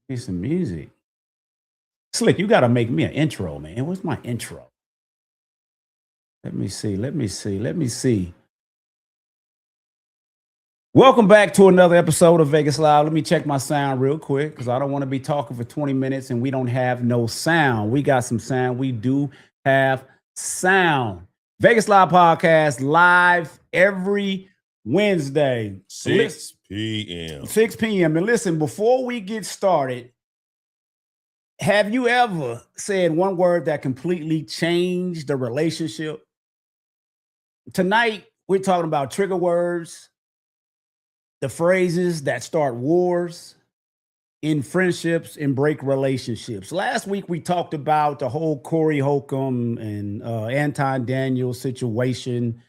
Need some music. Slick, you got to make me an intro, man. What's my intro? Let me see. Let me see. Let me see. Welcome back to another episode of Vegas Live. Let me check my sound real quick because I don't want to be talking for 20 minutes and we don't have no sound. We got some sound. We do have sound. Vegas Live podcast live every Wednesday. 6 p.m. 6 p.m. And listen, before we get started, have you ever said one word that completely changed the relationship? Tonight, we're talking about trigger words, the phrases that start wars in friendships and break relationships. Last week, we talked about the whole Corey Holcomb and Anton Daniels situation.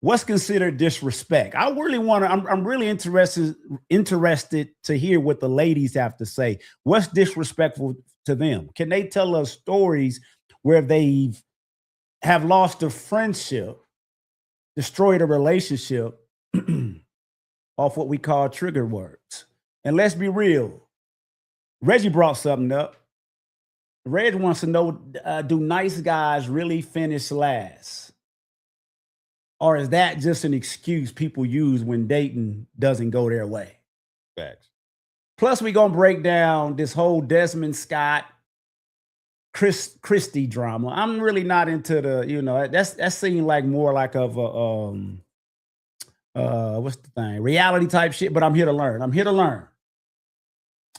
What's considered disrespect? I really want to, I'm really interested to hear what the ladies have to say. What's disrespectful to them? Can they tell us stories where they have lost a friendship, destroyed a relationship off what we call trigger words? And let's be real. Reggie brought something up. Reg wants to know, do nice guys really finish last? Or is that just an excuse people use when dating doesn't go their way? Facts. Plus, we're going to break down this whole Desmond Scott, Kristy drama. I'm really not into the, that seemed like more like of a, what's the thing? Reality type shit, but I'm here to learn.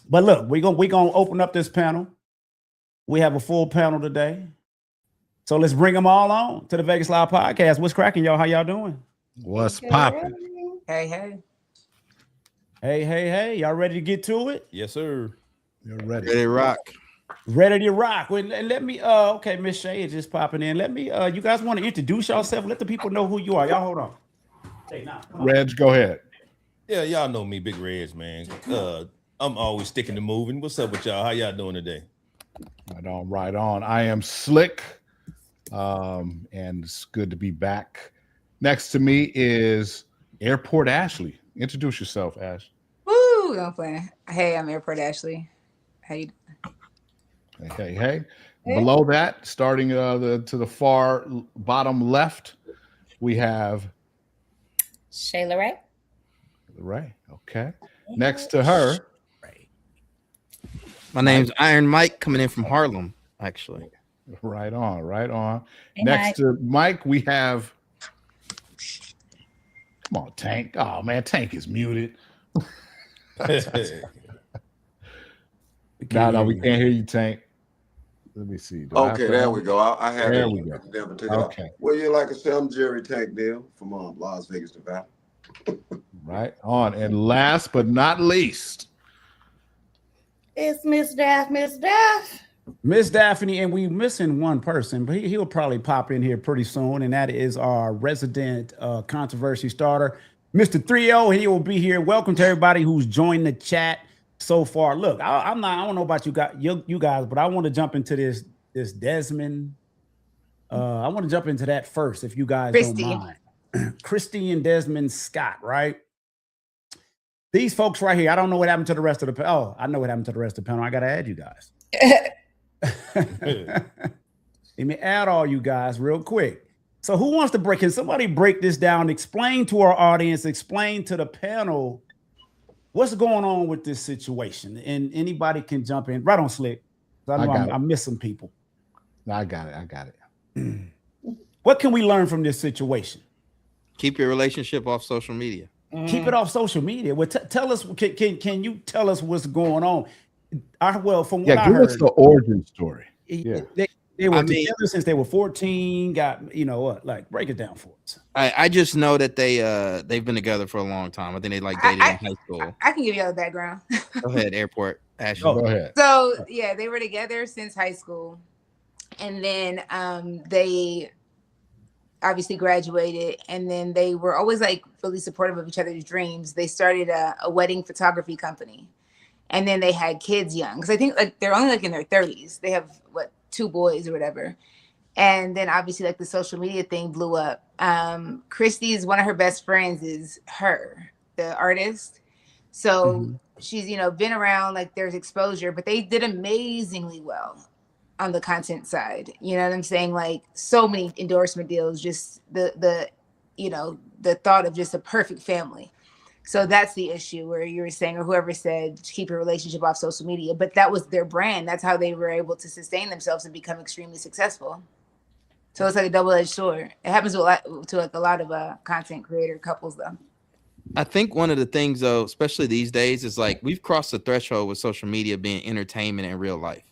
But look, we're gonna open up this panel. We have a full panel today. So let's bring them all on to the Vegas Live podcast. What's cracking, y'all? How y'all doing? What's popping? Hey. Hey. Y'all ready to get to it? Yes, sir. You're ready. Ready to rock. Ready to rock. Well, let me, okay, Miss Shay is just popping in. Let me, you guys want to introduce yourself? Let the people know who you are. Y'all hold on. Hey, now, Reg, go ahead. Yeah, y'all know me, Big Reg, man. I'm always sticking to moving. What's up with y'all? How y'all doing today? Right on. I am Slick, and it's good to be back. Next to me is Airport Ashley. Introduce yourself, Ash. Woo, don't play. Hey, I'm Airport Ashley. How you doing? Hey. Below that, starting to the far bottom left, we have Shayla Ray. Ray. Okay. Next to her, my name's Iron Mike, coming in from Harlem, actually. right on. Hey, Next Mike. to Mike, we have, come on, Tank. Oh, man, Tank is muted. No, we can't hear you, Tank. Let me see. Okay, there we go. I have There it. we go. Okay. Well, you like I say, I'm Jerry Tank Deal from Las Vegas, Nevada. Right on. And last but not least, It's Miss Daff. Miss Daphne, and we missing one person, but he'll probably pop in here pretty soon, and that is our resident controversy starter, Mr. 3O. He will be here. Welcome to everybody who's joined the chat so far. Look, I don't know about you guys, but I want to jump into this Desmond. I want to jump into that first, if you guys don't mind. Kristy and Desmond Scott, right? These folks right here, I don't know what happened to the rest of the panel. Oh, I know what happened to the rest of the panel. I got to add you guys. Let me add all you guys real quick. So who wants to break? Can somebody break this down? Explain to our audience, explain to the panel what's going on with this situation. And anybody can jump in. Right on, Slick. I know I'm missing people. I got it. What can we learn from this situation? Keep your relationship off social media. Keep it off social media. Well, tell us. Can you tell us what's going on? From what I heard, give us the origin story. Yeah, they were together since they were 14. Break it down for us. I just know that they've been together for a long time. I think they dated in high school. I can give you all the background. Go ahead, Airport Ashley. Go ahead. So yeah, they were together since high school, and then they obviously graduated, and then they were always really supportive of each other's dreams. They started a wedding photography company, and then they had kids young, because I think they're only in their 30s. They have 2 boys or whatever. And then obviously the social media thing blew up. Kristy is one of her best friends is her, the artist. So she's, been around, like there's exposure, but they did amazingly well on the content side. You know what I'm saying? Like so many endorsement deals, just the thought of just a perfect family. So that's the issue where you were saying, or whoever said, to keep your relationship off social media, but that was their brand. That's how they were able to sustain themselves and become extremely successful. So it's like a double-edged sword. It happens to a lot of content creator couples though. I think one of the things though, especially these days, is like we've crossed the threshold with social media being entertainment in real life.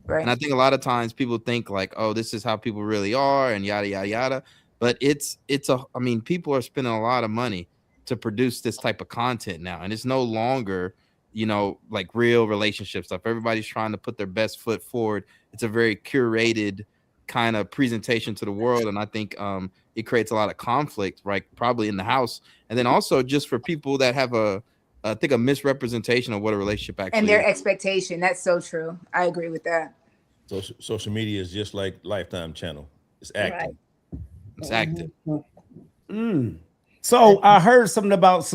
Right. And I think a lot of times people think like, oh, this is how people really are and yada, yada, yada. But people are spending a lot of money to produce this type of content now. And it's no longer, like real relationship stuff. Everybody's trying to put their best foot forward. It's a very curated kind of presentation to the world. And I think it creates a lot of conflict, right? Probably in the house. And then also just for people that have a misrepresentation of what a relationship actually and their is. expectation. That's so true. I agree with that. Social media is just like Lifetime channel. It's acting. Right. It's active. So I heard something about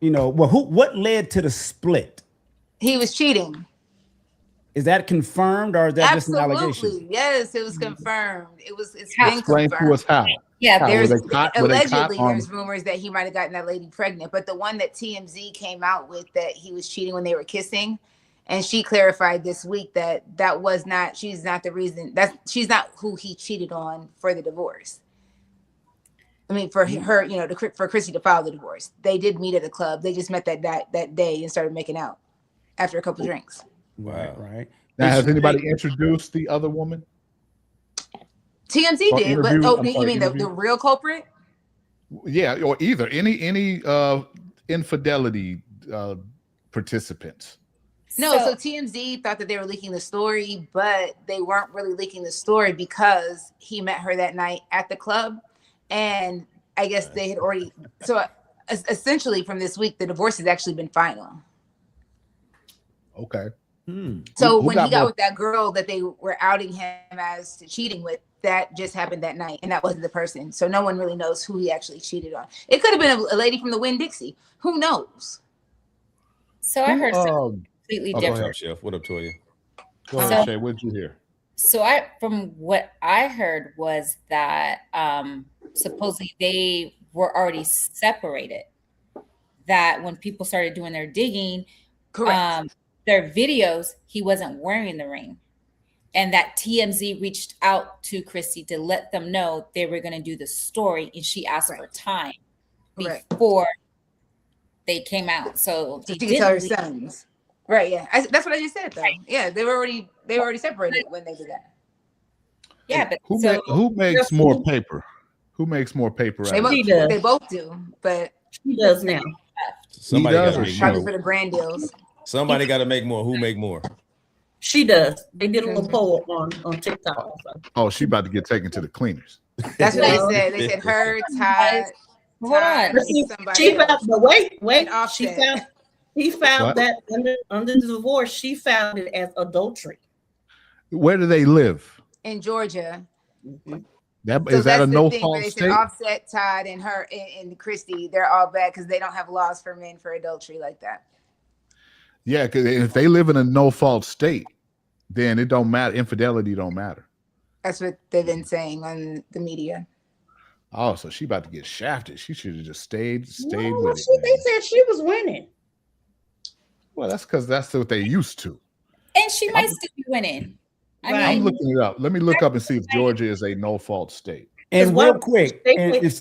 what led to the split? He was cheating. Is that confirmed or is that just an allegation? Absolutely. Yes, it was confirmed. It's been Explain confirmed. to us how. Yeah, There's were they caught on- there's rumors that he might have gotten that lady pregnant, but the one that TMZ came out with, that he was cheating when they were kissing, and she clarified this week that she's not the reason, she's not who he cheated on for the divorce. I mean, for her, for Kristy to file the divorce, they did meet at a club. They just met that day and started making out after a couple drinks. Right. Now, has anybody introduced the other woman? TMZ Or did, but interview- you mean the real culprit? Yeah, or either any infidelity participants. No, so TMZ thought that they were leaking the story, but they weren't really leaking the story because he met her that night at the club. And I guess they had already, so essentially from this week, the divorce has actually been final. Okay. So Who when he got more- with that girl that they were outing him as to cheating with, that just happened that night, and that wasn't the person. So no one really knows who he actually cheated on. It could have been a lady from the Winn-Dixie. Who knows? So I heard something completely go What's different. up, Chef? What up, Toya? Go ahead, Shay. What did you hear? So from what I heard was that supposedly they were already separated. That when people started doing their digging, Correct. their videos, he wasn't wearing the ring. And that TMZ reached out to Kristy to let them know they were going to do the story, and she asked for time before they came out. So she could tell her sons. Right, yeah. That's what I just said, though. Yeah, they were already separated when they did that. Yeah, but who makes more paper? Who makes more paper? They both do, but she does now. Somebody got to or make she? probably more. for the brand deals. Somebody got to make more. Who make more? She does. They did a little poll on TikTok also. Oh, she about to get taken to the cleaners. That's what they said. They said her, Todd. Hold on. She found, but wait. And She Offset. he found What? that under the divorce, she found it as adultery. Where do they live? In Georgia. That So is that a that's the no thing, fault where they said state? Offset, Todd, and her and Kristy, they're all bad because they don't have laws for men for adultery like that. Yeah, because if they live in a no fault state, then it don't matter. Infidelity don't matter. That's what they've been saying on the media. Oh, so she about to get shafted. She should have just stayed No, with it. they said she was winning. Well, that's because that's what they used to. And she might still be winning. I Right. I'm mean, looking it up. Let me look up and see if Georgia is a no fault state. And Because real one- quick, they and went-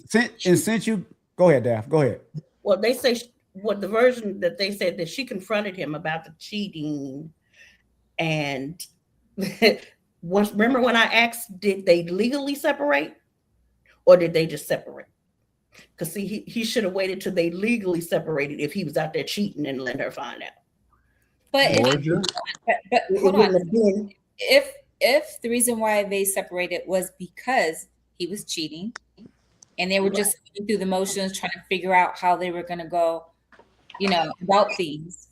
since you go ahead, Daph, go ahead. Well, they say what the version that they said that she confronted him about the cheating, and remember when I asked, did they legally separate, or did they just separate? Because see, he should have waited till they legally separated if he was out there cheating and let her find out. but Georgia? but It hold wouldn't on. have been- If the reason why they separated was because he was cheating, and they were just going through the motions, trying to figure out how they were going to go, about things.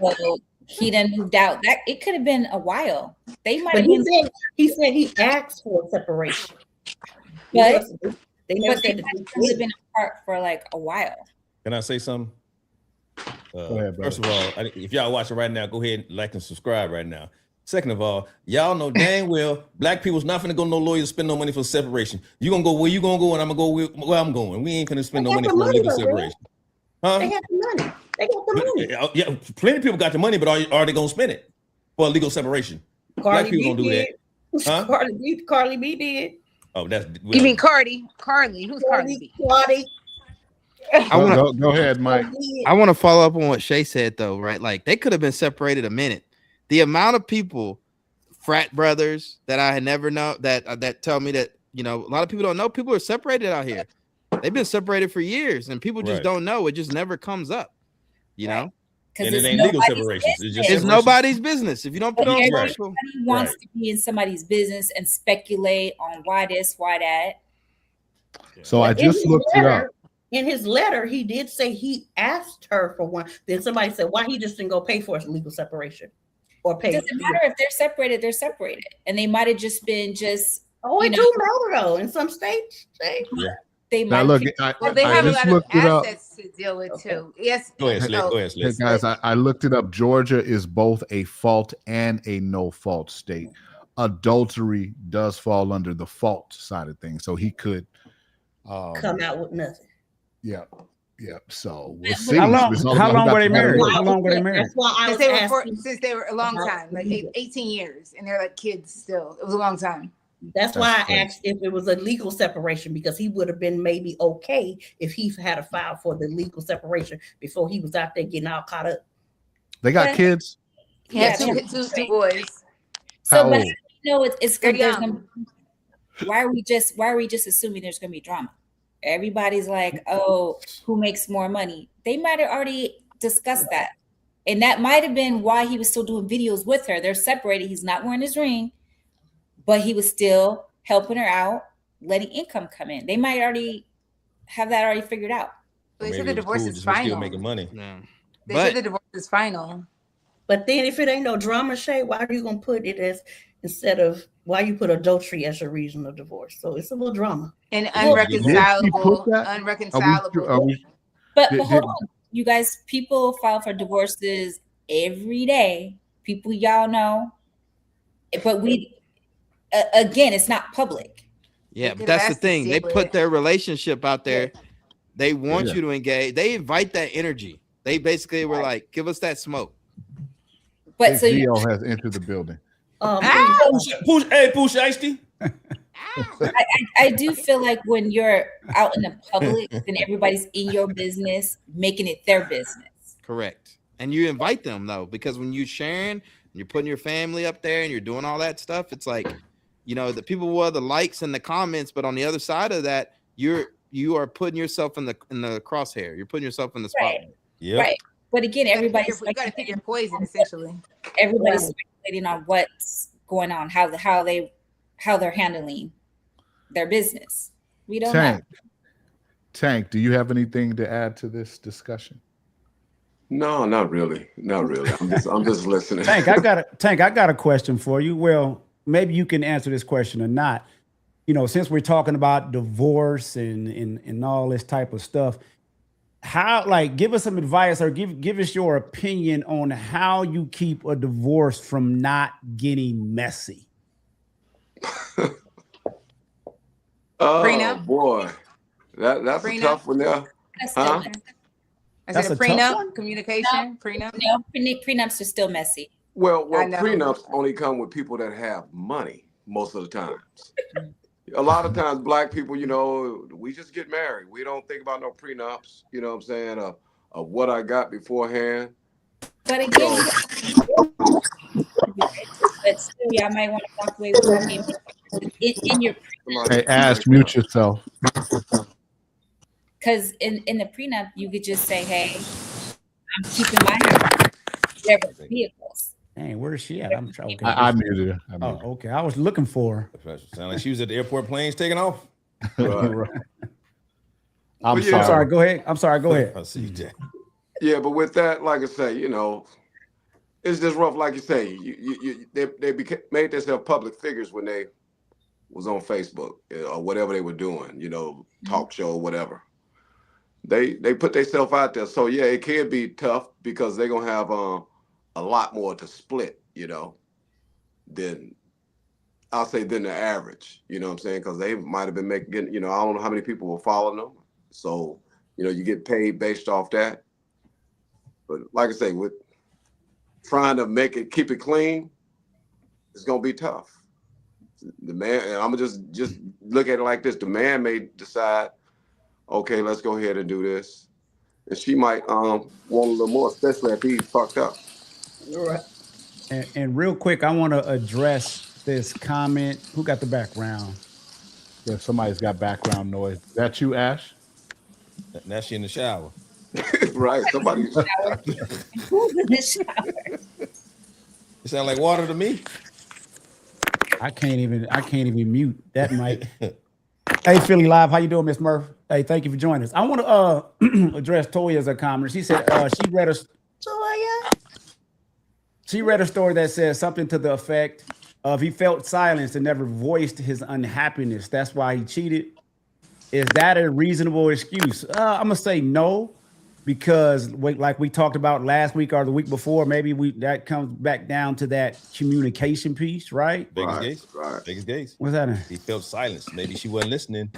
So he then moved out. That it could have been a while. They might But have been, he said he asked for separation. But- they never but they said that might have been apart for like a while. Can I say something? Go ahead, First brother. of all, if y'all watching right now, go ahead and like and subscribe right now. Second of all, y'all know dang well black people's not finna go no lawyer to spend no money for separation. You gonna go where you gonna go, and I'm gonna go where I'm going. We ain't gonna spend They no got money the for no money, legal though, separation. Huh? They have the money. They got the money. Yeah, plenty of people got the money, but are they gonna spend it for a legal separation? Black Carly people B don't do that. did. Huh? Carly B did. Oh, that's You mean Cardi? Carly? Who's Carly B? Cardi. Go ahead, Mike. I want to follow up on what Shay said, though, right? Like they could have been separated a minute. The amount of people, frat brothers that I had never known that tell me that, you know, a lot of people don't know people are separated out here. They've been separated for years, and people just don't know. It just never comes up, you know. Because it ain't legal separations. It's just it's nobody's business. If you don't put on everybody social, wants to be in somebody's business and speculate on why this, why that. So I just looked it up. In his letter, he did say he asked her for one. Then somebody said, why he just didn't go pay for a legal separation or pay? It doesn't matter if they're separated, and they might have just been Oh, it do matter though. In some states, they Now might look, they have a just lot of looked it up. assets to deal with too. Yes. Go ahead, Slick. Go ahead, Hey Slick. guys, I looked it up. Georgia is both a fault and a no fault state. Adultery does fall under the fault side of things, so he could come out with nothing. Yeah. So we'll see. How long were they married? How long were they married? That's why I was asking. Since they were a long time, like 18 years, and they're like kids still. It was a long time. That's why I asked if it was a legal separation, because he would have been maybe okay if he had a file for the legal separation before he was out there getting all caught up. They got kids. Yeah, two boys. So, but it's good. Why are we just assuming there's gonna be drama? Everybody's like, oh, who makes more money? They might have already discussed that. And that might have been why he was still doing videos with her. They're separated. He's not wearing his ring, but he was still helping her out, letting income come in. They might already have that already figured out. They said the divorce is final. Still making money. Yeah. They said the divorce is final. But then if it ain't no drama, Shay, why are you going to put it as, instead of, why you put adultery as a reason of divorce? So it's a little drama. And unreconcilable. But hold on, you guys, people file for divorces every day. People y'all know. But again, it's not public. Yeah, but that's the thing. They put their relationship out there. They want you to engage. They invite that energy. They basically were like, give us that smoke. But so Gio has entered the building. Pooh Shiesty. I do feel like when you're out in the public, then everybody's in your business, making it their business. Correct. And you invite them though, because when you're sharing, you're putting your family up there and you're doing all that stuff, it's like, you know, the people will the likes and the comments, but on the other side of that, you are putting yourself in the crosshair. You're putting yourself in the spotlight. Right. Yeah. Right. But again, everybody's you got to pick your poison, essentially. Everybody's speculating on what's going on, how they're handling their business. We don't know. Tank, do you have anything to add to this discussion? No, not really. Not really. I'm just listening. Tank, I got a question for you. Well, maybe you can answer this question or not. You know, since we're talking about divorce and all this type of stuff, give us some advice or give us your opinion on how you keep a divorce from not getting messy. Oh boy, that's a tough one there. Huh? Is it a prenup? Communication? Prenup? No, prenups are still messy. Well, prenups only come with people that have money most of the times. A lot of times, black people, you know, we just get married. We don't think about no prenups. You know what I'm saying? Of what I got beforehand. But again, but still, y'all might want to walk away with me in your. Hey, Ash, mute yourself. Because in the prenup, you could just say, "Hey, I'm keeping my vehicles." Dang, where is she at? I'm trying. Okay. I muted her. Oh, okay. I was looking for her. Sound like she was at the airport, planes taking off. Right. I'm sorry. Go ahead. I'm sorry. Go ahead. I'll see you, Jack. Yeah, but with that, like I say, you know, it's just rough. Like you say, they made themselves public figures when they was on Facebook or whatever they were doing, you know, talk show, whatever. they put themselves out there. So yeah, it can be tough because they're gonna have a lot more to split, you know, than I'll say than the average. You know what I'm saying? Because they might have been making, you know, I don't know how many people were following them. So, you know, you get paid based off that. But like I say, with trying to keep it clean, it's gonna be tough. The man, and I'm gonna just look at it like this: the man may decide, okay, let's go ahead and do this, and she might want a little more, especially if he's fucked up. Right. And real quick, I want to address this comment. Who got the background? Yeah, somebody's got background noise. Is that you, Ash? Now she in the shower. Right? Somebody. Who's in the shower? It sound like water to me. I can't even mute that mic. Hey, Philly Live, how you doing, Miss Murph? Hey, thank you for joining us. I want to address Toya's comment. She said she read a story that says something to the effect of he felt silence and never voiced his unhappiness. That's why he cheated. Is that a reasonable excuse? I'm gonna say no, because like we talked about last week or the week before, maybe that comes back down to that communication piece, right? Biggest gaze. What's that? He felt silence. Maybe she wasn't listening.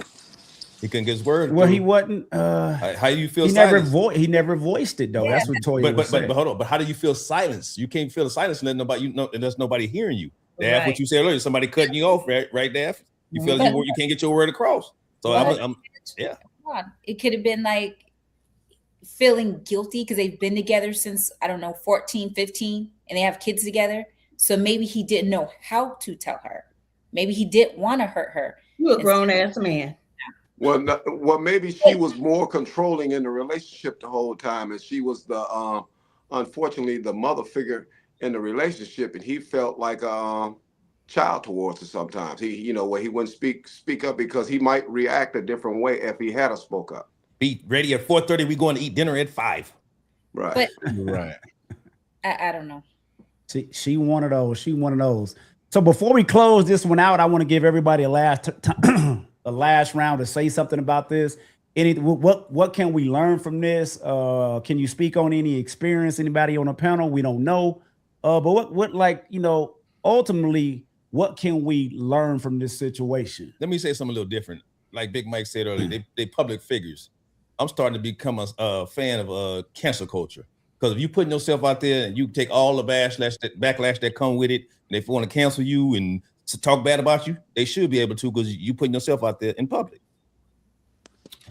He couldn't get his word. Well, he wasn't. How do you feel? He never voiced it though. Yeah. That's what Toya was saying. But hold on. But how do you feel silence? You can't feel the silence and there's nobody hearing you. That's what you said earlier. Somebody cutting you off, right there. You feel you can't get your word across. So yeah. It could have been like feeling guilty because they've been together since, I don't know, 14, 15, and they have kids together. So maybe he didn't know how to tell her. Maybe he didn't want to hurt her. You a grown ass man. Well, maybe she was more controlling in the relationship the whole time, and she was the unfortunately the mother figure in the relationship, and he felt like a child towards her sometimes. He, where he wouldn't speak up because he might react a different way if he had spoke up. Be ready at 4:30. We going to eat dinner at 5. Right. But right. I don't know. She one of those. She one of those. So before we close this one out, I want to give everybody a last round to say something about this. What can we learn from this? Can you speak on any experience? Anybody on the panel? We don't know. But what ultimately, what can we learn from this situation? Let me say something a little different. Like Big Mike said earlier, they public figures. I'm starting to become a fan of cancel culture, because if you putting yourself out there and you take all the backlash that come with it, and if they want to cancel you and to talk bad about you, they should be able to, because you putting yourself out there in public.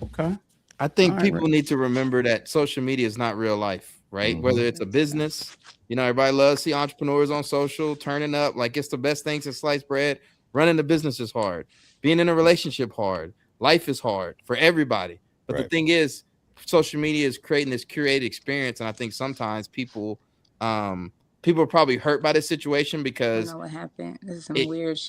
Okay. I think people need to remember that social media is not real life, right? Mm-hmm. Whether it's a business, everybody loves to see entrepreneurs on social turning up like it's the best thing since sliced bread. Running a business is hard. Being in a relationship hard. Life is hard for everybody. But the thing is, social media is creating this curated experience, and I think sometimes people are probably hurt by this situation because I know what happened. This is some weird.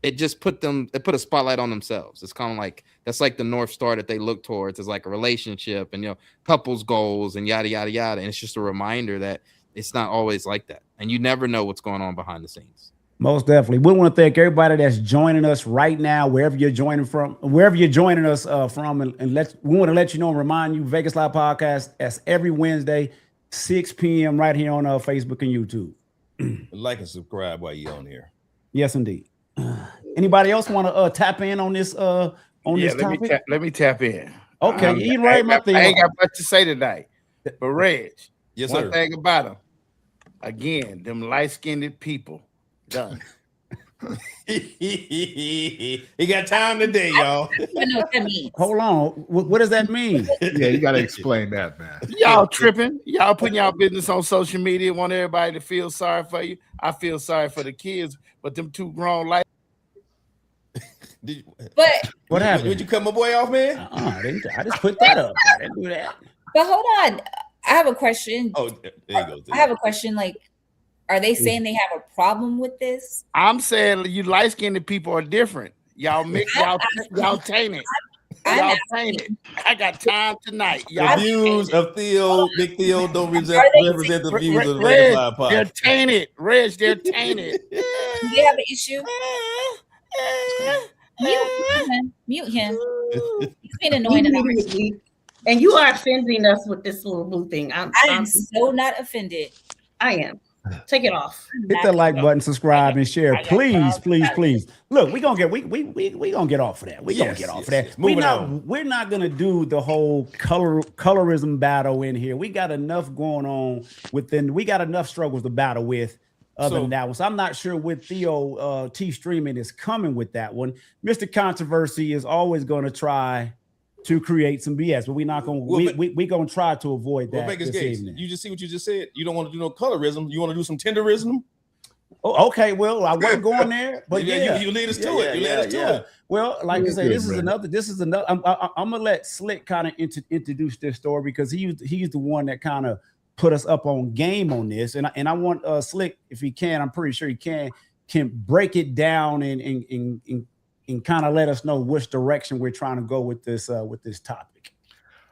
It just put a spotlight on themselves. It's kind of like that's like the North Star that they look towards. It's like a relationship and couples goals and yada yada yada. And it's just a reminder that it's not always like that, and you never know what's going on behind the scenes. Most definitely. We want to thank everybody that's joining us right now, wherever you're joining us from, and we want to let you know and remind you, Vegas Live Podcast, that's every Wednesday, 6 p.m. right here on Facebook and YouTube. Like and subscribe while you're on here. Yes, indeed. Anybody else want to tap in on this this topic? Let me tap in. Okay, you right, my thing. I ain't got much to say tonight. But Reg, yes, one sir. thing about them, again, them light-skinned people. Done. He got time today, y'all. I don't know what that means. Hold on. What does that mean? Yeah, you got to explain that, man. Y'all tripping. Y'all putting y'all business on social media, want everybody to feel sorry for you. I feel sorry for the kids, but them two grown light. What happened? Did you cut my boy off, man? I just put that up. I didn't do that. But hold on. I have a question. Oh, there you go. I have a question. Like, are they saying they have a problem with this? I'm saying you light-skinned people are different. Y'all mix, y'all tainted. Y'all tainted. I got time tonight. The views of Big Theo don't represent the views of the Vegas Live Podcast. They're tainted. Reg, they're tainted. Do they have an issue? Mute him. He's been annoying. And you are offending us with this little blue thing. I am so not offended. I am. Take it off. Hit that like button, subscribe, and share. Please, please, please. Look, we gonna get off of that. We're not gonna do the whole colorism battle in here. We got enough going on we got enough struggles to battle with other than that one. So I'm not sure what Theo T streaming is coming with that one. Mr. Controversy is always gonna try to create some BS, but we're not gonna we gonna try to avoid that. Vegas Gates, you just see what you just said. You don't want to do no colorism. You want to do some tenderism. Oh, okay. Well, I wasn't going there, but you lead us to it. You lead us to it. Well, like I say, this is another. I'm gonna let Slick kind of introduce this story because he's the one that kind of put us up on game on this, and I want Slick, if he can, I'm pretty sure he can break it down and kind of let us know which direction we're trying to go with this topic.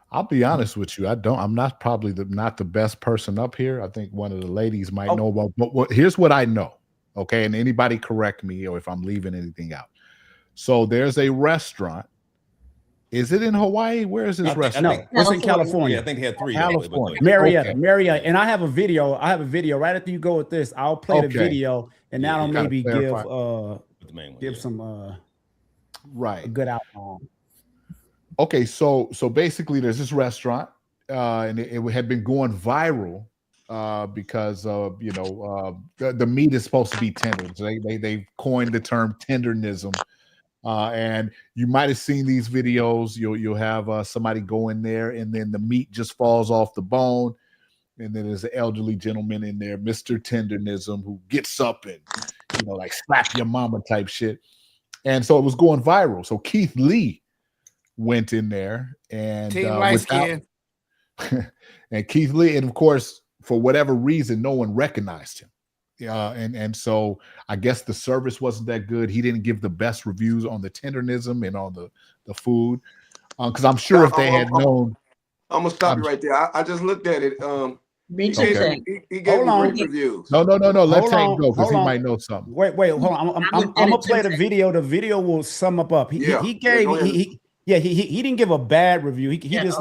I'll be honest with you. I'm not probably not the best person up here. I think one of the ladies might know about, but here's what I know. Okay. And anybody correct me or if I'm leaving anything out. So there's a restaurant. Is it in Hawaii? Where is this restaurant? No, it's in California. Yeah, I think they had 3. California. Marietta. And I have a video. Right after you go with this, I'll play the video and that'll maybe give some a good outcome. Okay, so basically there's this restaurant and it had been going viral because of the meat is supposed to be tender. So they coined the term tendernism. And you might have seen these videos. You'll have somebody go in there and then the meat just falls off the bone. And then there's an elderly gentleman in there, Mr. Tendernism, who gets up and like slap your mama type shit. And so it was going viral. So Keith Lee went in there and and Keith Lee, and of course, for whatever reason, no one recognized him. And so I guess the service wasn't that good. He didn't give the best reviews on the tendernism and on the food. Because I'm sure if they had known. I'm gonna stop you right there. I just looked at it. He gave me great reviews. No. Let Tank go because he might know something. Wait, hold on. I'm gonna play the video. The video will sum up. He didn't give a bad review. He just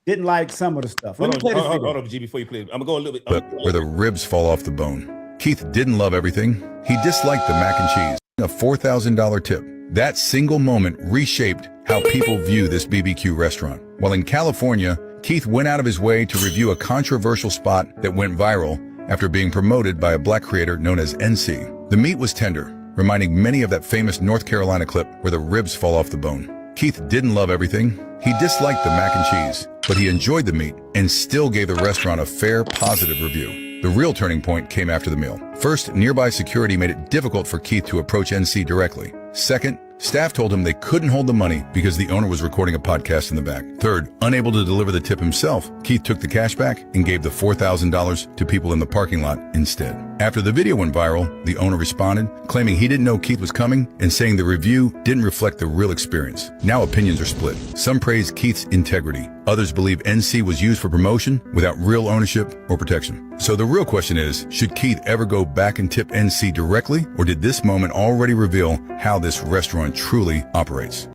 didn't like some of the stuff. Let me play this video. Hold on, G, before you play it. I'm gonna go a little bit. But where the ribs fall off the bone. Keith didn't love everything. He disliked the mac and cheese. A $4,000 tip. That single moment reshaped how people view this BBQ restaurant. While in California, Keith went out of his way to review a controversial spot that went viral after being promoted by a black creator known as NC. The meat was tender, reminding many of that famous North Carolina clip where the ribs fall off the bone. Keith didn't love everything. He disliked the mac and cheese, but he enjoyed the meat and still gave the restaurant a fair, positive review. The real turning point came after the meal. First, nearby security made it difficult for Keith to approach NC directly. Second, staff told him they couldn't hold the money because the owner was recording a podcast in the back. Third, unable to deliver the tip himself, Keith took the cash back and gave the $4,000 to people in the parking lot instead. After the video went viral, the owner responded, claiming he didn't know Keith was coming and saying the review didn't reflect the real experience. Now opinions are split. Some praise Keith's integrity. Others believe NC was used for promotion without real ownership or protection. So the real question is, should Keith ever go back and tip NC directly, or did this moment already reveal how this restaurant truly operates?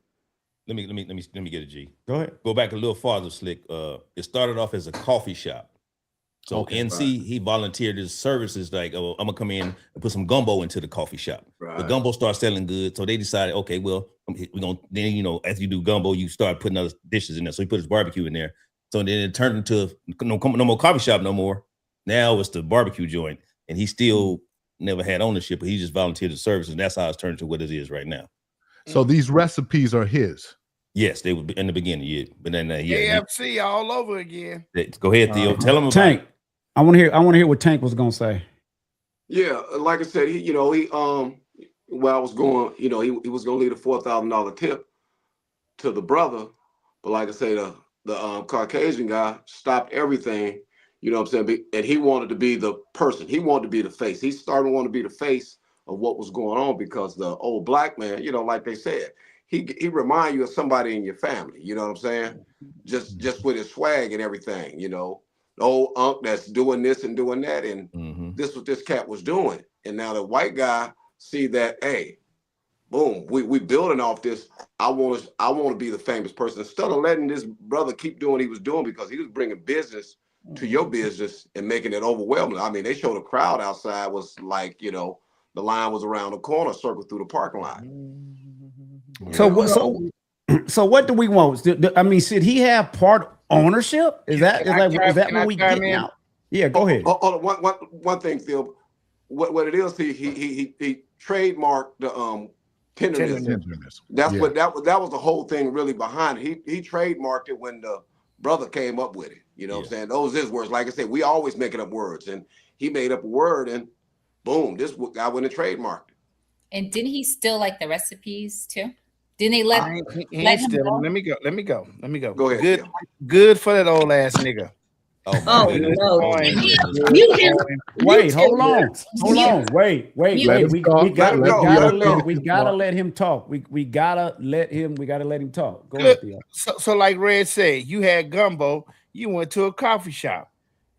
Let me get a G. Go ahead. Go back a little farther, Slick. It started off as a coffee shop. So NC, he volunteered his services like, I'm gonna come in and put some gumbo into the coffee shop. Right. The gumbo started selling good, so they decided, okay, well, we're gonna then as you do gumbo, you start putting other dishes in there. So he put his barbecue in there. So then it turned into no more coffee shop no more. Now it's the barbecue joint, and he still never had ownership, but he just volunteered the services, and that's how it's turned to what it is right now. So these recipes are his. Yes, they were in the beginning, yeah. But then AFC all over again. Go ahead, Theo. Tell him about Tank. I want to hear what Tank was gonna say. Yeah, like I said, where I was going, he was gonna leave a $4,000 tip to the brother, but like I say, the Caucasian guy stopped everything. You know what I'm saying? And he wanted to be the person. He wanted to be the face. He started to want to be the face of what was going on because the old black man, like they said, he remind you of somebody in your family. You know what I'm saying? Just with his swag and everything. The old unc that's doing this and doing that, and this is what this cat was doing. And now the white guy see that, hey, boom, we building off this. I want to be the famous person instead of letting this brother keep doing what he was doing because he was bringing business to your business and making it overwhelming. I mean, they showed a crowd outside was like, you know, the line was around the corner, circled through the parking lot. So what do we want? I mean, should he have part ownership? Is that what we getting out? Yeah, go ahead. One thing, Phil. What it is, he trademarked the tenderness. That's what that was the whole thing really behind it. He trademarked it when the brother came up with it. You know what I'm saying? Those his words. Like I said, we always making up words, and he made up a word, and boom, this guy went and trademarked it. And didn't he steal like the recipes too? Didn't they let him go? Let me go. Go ahead. Good for that old ass nigga. Oh, no. Wait, hold on. Wait. We gotta let him talk. We gotta let him talk. Go ahead, Theo. So like Red said, you had gumbo, you went to a coffee shop.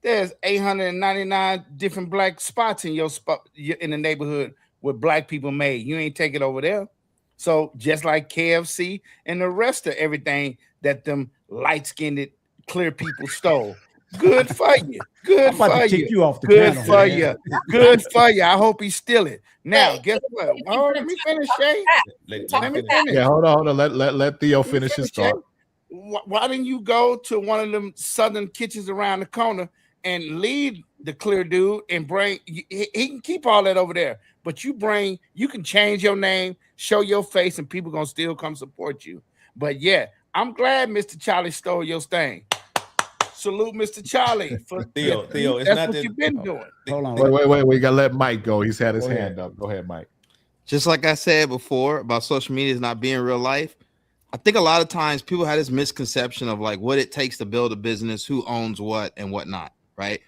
There's 899 different black spots in your spot in the neighborhood where black people made. You ain't take it over there. So just like KFC and the rest of everything that them light-skinned clear people stole. Good for you. Good for you. Kick you off the Good panel, for man. you. Good for you. I hope he steal it. Now, guess what? Oh, let me finish, Shay. Let me finish. Yeah, hold on. Let Theo finish his thought. Why didn't you go to one of them southern kitchens around the corner and leave the clear dude and bring? He can keep all that over there, but you can change your name, show your face, and people gonna still come support you. But yeah, I'm glad Mr. Charlie stole your thing. Salute Mr. Charlie for Theo. It's that's not what that you've been doing. Hold on. Wait. We gotta let Mike go. He's had his hand up. Go ahead, Mike. Just like I said before about social media is not being real life. I think a lot of times people have this misconception of like what it takes to build a business, who owns what and whatnot, right?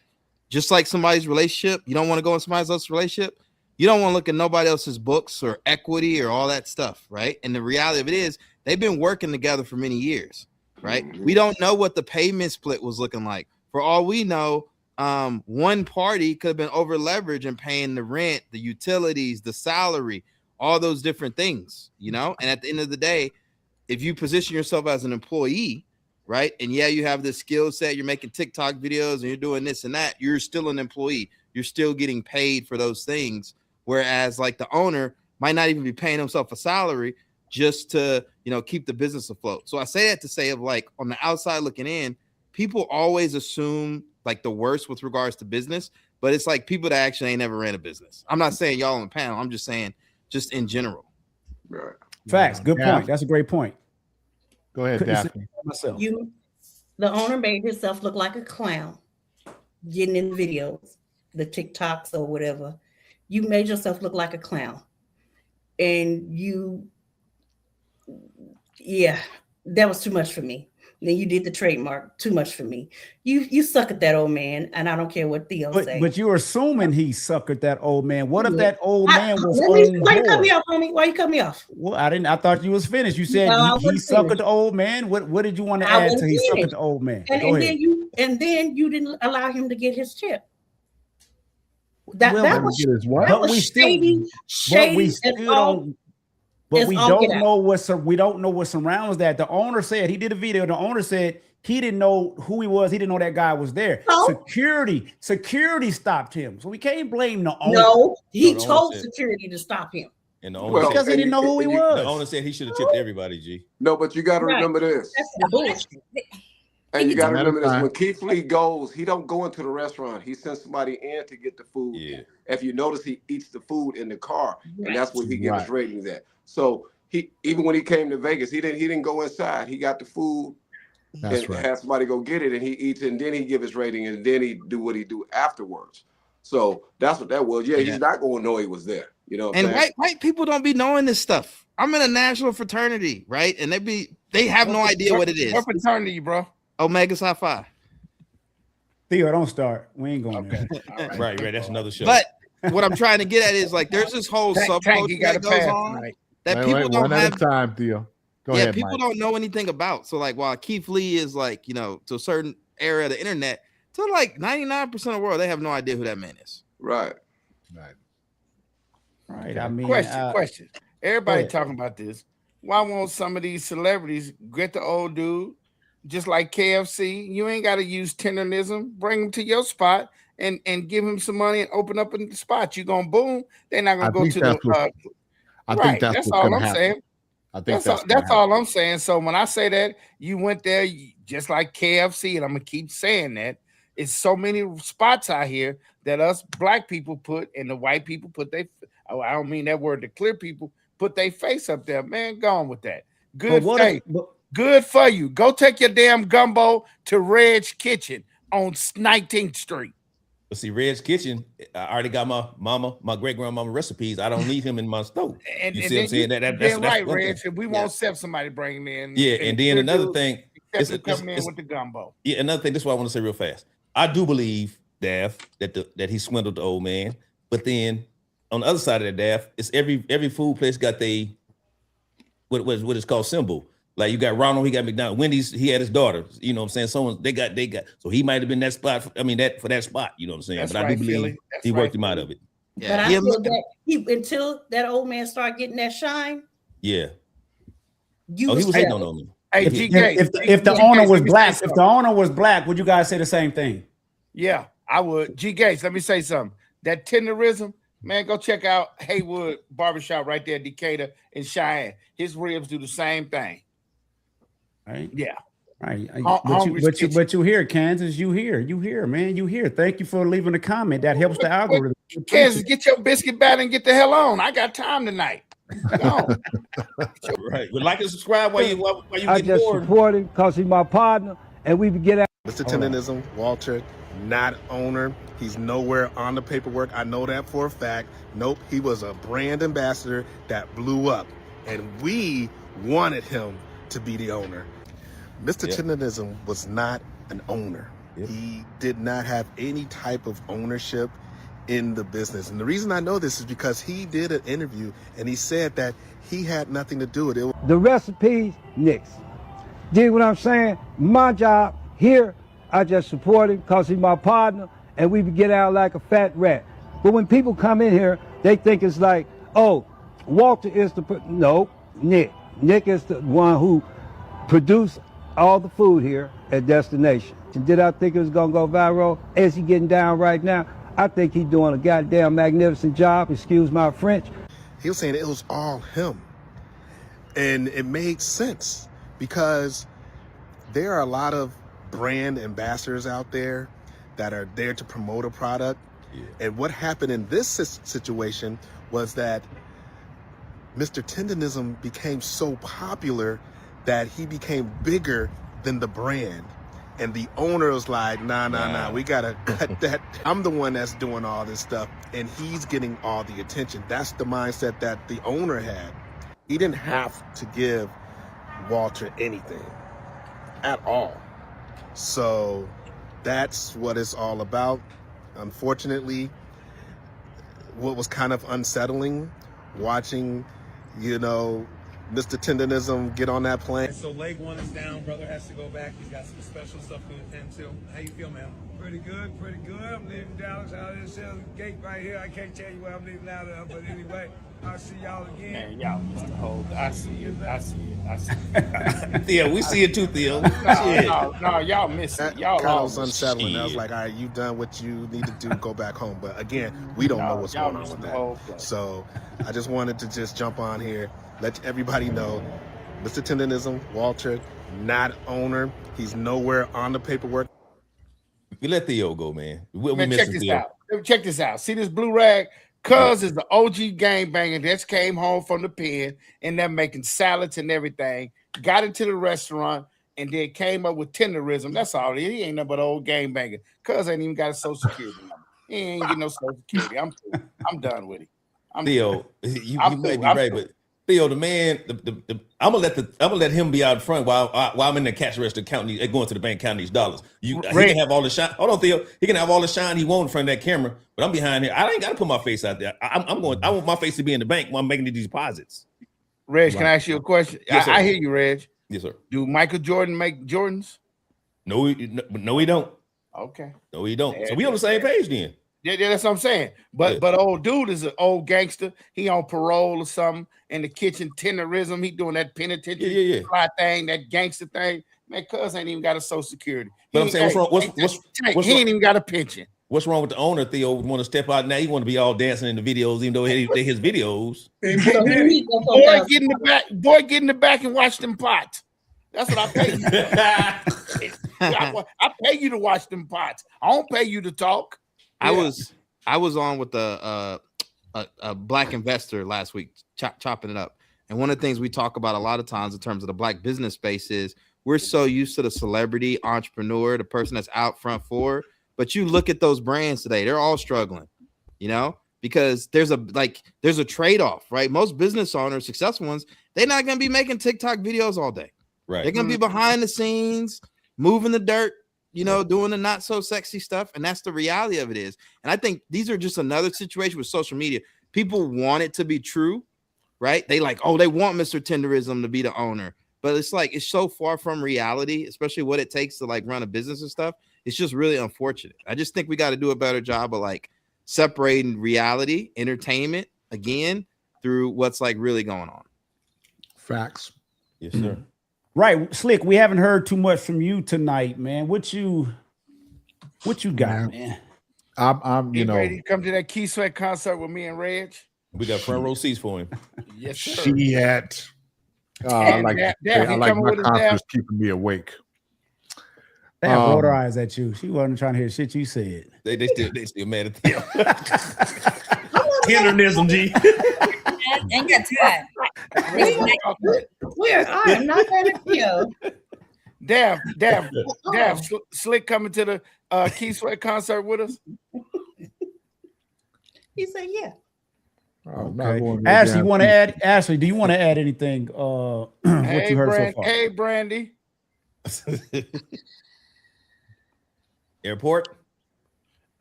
Just like somebody's relationship, you don't want to go in somebody else's relationship. You don't want to look at nobody else's books or equity or all that stuff, right? And the reality of it is they've been working together for many years, right? We don't know what the payment split was looking like. For all we know, one party could have been over leveraged and paying the rent, the utilities, the salary, all those different things, you know? And at the end of the day, if you position yourself as an employee, right? And yeah, you have this skill set, you're making TikTok videos and you're doing this and that, you're still an employee. You're still getting paid for those things. Whereas like the owner might not even be paying himself a salary just to, you know, keep the business afloat. So I say that to say of like on the outside looking in, people always assume like the worst with regards to business, but it's like people that actually ain't never ran a business. I'm not saying y'all on the panel. I'm just saying just in general. Right. Facts. Good point. That's a great point. Go ahead, Daphne. The owner made himself look like a clown getting in videos, the TikToks or whatever. You made yourself look like a clown. And that was too much for me. Then you did the trademark, too much for me. You suck at that old man, and I don't care what Theo say. But you're assuming he suckered that old man. What if that old man was on Why you cut board? me off, homie? Why you cut me off? Well, I thought you was finished. You said he suckered the old man. What did you want to add to he suckered the old man? And then you didn't allow him to get his chip. That was shady. But we don't know what surrounds that. The owner said he did a video. The owner said he didn't know who he was. He didn't know that guy was there. No. Security stopped him. So we can't blame the owner. No, he told security to stop him. And the owner because he didn't know who he was. The owner said he should have tipped everybody, G. No, but you got to remember this. And you got to remember this. When Keith Lee goes, he don't go into the restaurant. He sends somebody in to get the food. Yeah. If you notice, he eats the food in the car, and that's where he gets his ratings at. So he, even when he came to Vegas, he didn't go inside. He got the food and had somebody go get it, and he eats it, and then he give his rating, and then he do what he do afterwards. So that's what that was. Yeah, he's not going to know he was there. You know what I'm saying? White people don't be knowing this stuff. I'm in a national fraternity, right? And they have no idea what it is. What fraternity, bro? Omega Psi Phi. Theo, don't start. We ain't going there. Right. That's another show. But what I'm trying to get at is like there's this whole subculture that goes on that people don't have. One at a time, Theo. Go ahead, people Mike. don't know anything about. So like while Keith Lee is like, you know, to a certain area of the internet, to like 99% of the world, they have no idea who that man is. Right. I mean, question. Everybody ahead. talking about this. Why won't some of these celebrities get the old dude, just like KFC? You ain't got to use tenderism. Bring him to your spot and give him some money and open up in the spot. You're gonna boom. They're not gonna go to the. I Right. think that's That's what's all going I'm to happen. saying. I think That's all I'm saying. So when I say that, you went there just like KFC, and I'm gonna keep saying that. It's so many spots out here that us black people put and the white people put I don't mean that word, the clear people put their face up there. Man, go on with that. Good good for you. Go take your damn gumbo to Red's Kitchen on 19th Street. But see, Red's Kitchen, I already got my great grandmama recipes. I don't need him in my stove. And you see what I'm saying? That's right, Reg. We won't accept somebody bringing me in. Yeah, and then another thing, coming in with the gumbo. Yeah, another thing. This is what I want to say real fast. I do believe, Daff, that he swindled the old man. But then on the other side of that, Daff, it's every food place got what is called symbol. Like you got Ronald, he got McDonald's. Wendy's, he had his daughter. You know what I'm saying? They got. So he might have been that spot. For that spot. You know what I'm saying? That's but I do believe he worked him out of it. Yeah. But I feel that until that old man started getting that shine. Yeah. He was hating on me. Hey, if the owner was black, if the owner was black, would you guys say the same thing? Yeah, I would. G Gates, let me say something. That tenderism, man, go check out Haywood Barbershop right there, Decatur and Cheyenne. His ribs do the same thing. Right. Yeah. Right. But you hear, Kansas, you hear, man, you hear. Thank you for leaving a comment. That helps the algorithm. Kansas, get your biscuit batter and get the hell on. I got time tonight. Go. Right. But like and subscribe while you I get just bored. support him because he's my partner, and we get out. Mr. Tenderism, Walter, not owner. He's nowhere on the paperwork. I know that for a fact. Nope, he was a brand ambassador that blew up, and we wanted him to be the owner. Mr. Tenderism was not an owner. He did not have any type of ownership in the business. And the reason I know this is because he did an interview and he said that he had nothing to do with it. The recipes, Nick's. Dig what I'm saying? My job here, I just support him because he's my partner, and we get out like a fat rat. But when people come in here, they think it's like, oh, Walter is no, Nick. Nick is the one who produced all the food here at Destination. And did I think it was gonna go viral? Is he getting down right now? I think he's doing a goddamn magnificent job, excuse my French. He was saying it was all him. And it made sense because there are a lot of brand ambassadors out there that are there to promote a product. And what happened in this situation was that Mr. Tenderism became so popular that he became bigger than the brand. And the owner was like, nah, we gotta cut that. I'm the one that's doing all this stuff, and he's getting all the attention. That's the mindset that the owner had. He didn't have to give Walter anything at all. So that's what it's all about. Unfortunately, what was kind of unsettling, watching, Mr. Tenderism get on that plane. So leg one is down, brother has to go back. He's got some special stuff to attend to. How you feel, man? Pretty good. I'm leaving Dallas out of this gate right here. I can't tell you where I'm leaving out of, but anyway, I'll see y'all again. Man, y'all missed the whole. I see it. Theo, we see it too, Theo. No, y'all missed it. Y'all kind of was unsettling. I was like, all right, you've done what you need to do, go back home. But again, we don't know what's going on with that. So I just wanted to just jump on here, let everybody know, Mr. Tenderism, Walter, not owner. He's nowhere on the paperwork. We let Theo go, man. Check this out. See this blue rag? Cuz is the OG gangbanger that's came home from the pen and they're making salads and everything. Got into the restaurant and then came up with tenderism. That's all. He ain't nothing but an old gangbanger. Cuz ain't even got a social security number. He ain't getting no social security. I'm done with it. Theo, you might be right, but Theo, the man, I'm gonna let him be out front while I'm in the cash register counting, going to the bank counting these dollars. He can have all the shine. Hold on, Theo. He can have all the shine he wants in front of that camera, but I'm behind here. I ain't got to put my face out there. I want my face to be in the bank while I'm making these deposits. Reg, can I ask you a question? Yes, I hear you, Reg. Yes, sir. Do Michael Jordan make Jordans? No, he don't. Okay. No, he don't. So we on the same page then. Yeah, that's what I'm saying. But old dude is an old gangster. He on parole or something in the kitchen tenderism. He doing that penitentiary fly thing, that gangster thing. Man, cuz ain't even got a social security. But I'm saying, he ain't even got a pension. What's wrong with the owner? Theo want to step out now. He want to be all dancing in the videos, even though they his videos. Boy, get in the back and watch them pots. That's what I pay you. I pay you to watch them pots. I don't pay you to talk. I was on with a black investor last week, chopping it up. And one of the things we talk about a lot of times in terms of the black business space is we're so used to the celebrity entrepreneur, the person that's out front forward. But you look at those brands today, they're all struggling, you know, because there's a trade-off, right? Most business owners, successful ones, they're not going to be making TikTok videos all day. Right. They're going to be behind the scenes, moving the dirt, you know, doing the not so sexy stuff. And that's the reality of it is. And I think these are just another situation with social media. People want it to be true, right? They like, oh, they want Mr. Tenderism to be the owner. But it's like, it's so far from reality, especially what it takes to like run a business and stuff. It's just really unfortunate. I just think we got to do a better job of like separating reality, entertainment, again, through what's like really going on. Facts. Yes, sir. Right. Slick, we haven't heard too much from you tonight, man. What you got, man? I'm you know, ready to come to that Key Sweat concert with me and Reg? We got front row seats for him. Yes, sir. She had I like my concerts keeping me awake. Damn, rolled her eyes at you. She wasn't trying to hear shit you said. They still mad at them. Hindernism, G. Ain't got time. I am not mad at you. Damn, Slick coming to the Key Sweat concert with us? He said, yeah. Okay. Ashley, you want to add? Ashley, do you want to add anything? What you heard so far? Hey, Brandy. Airport.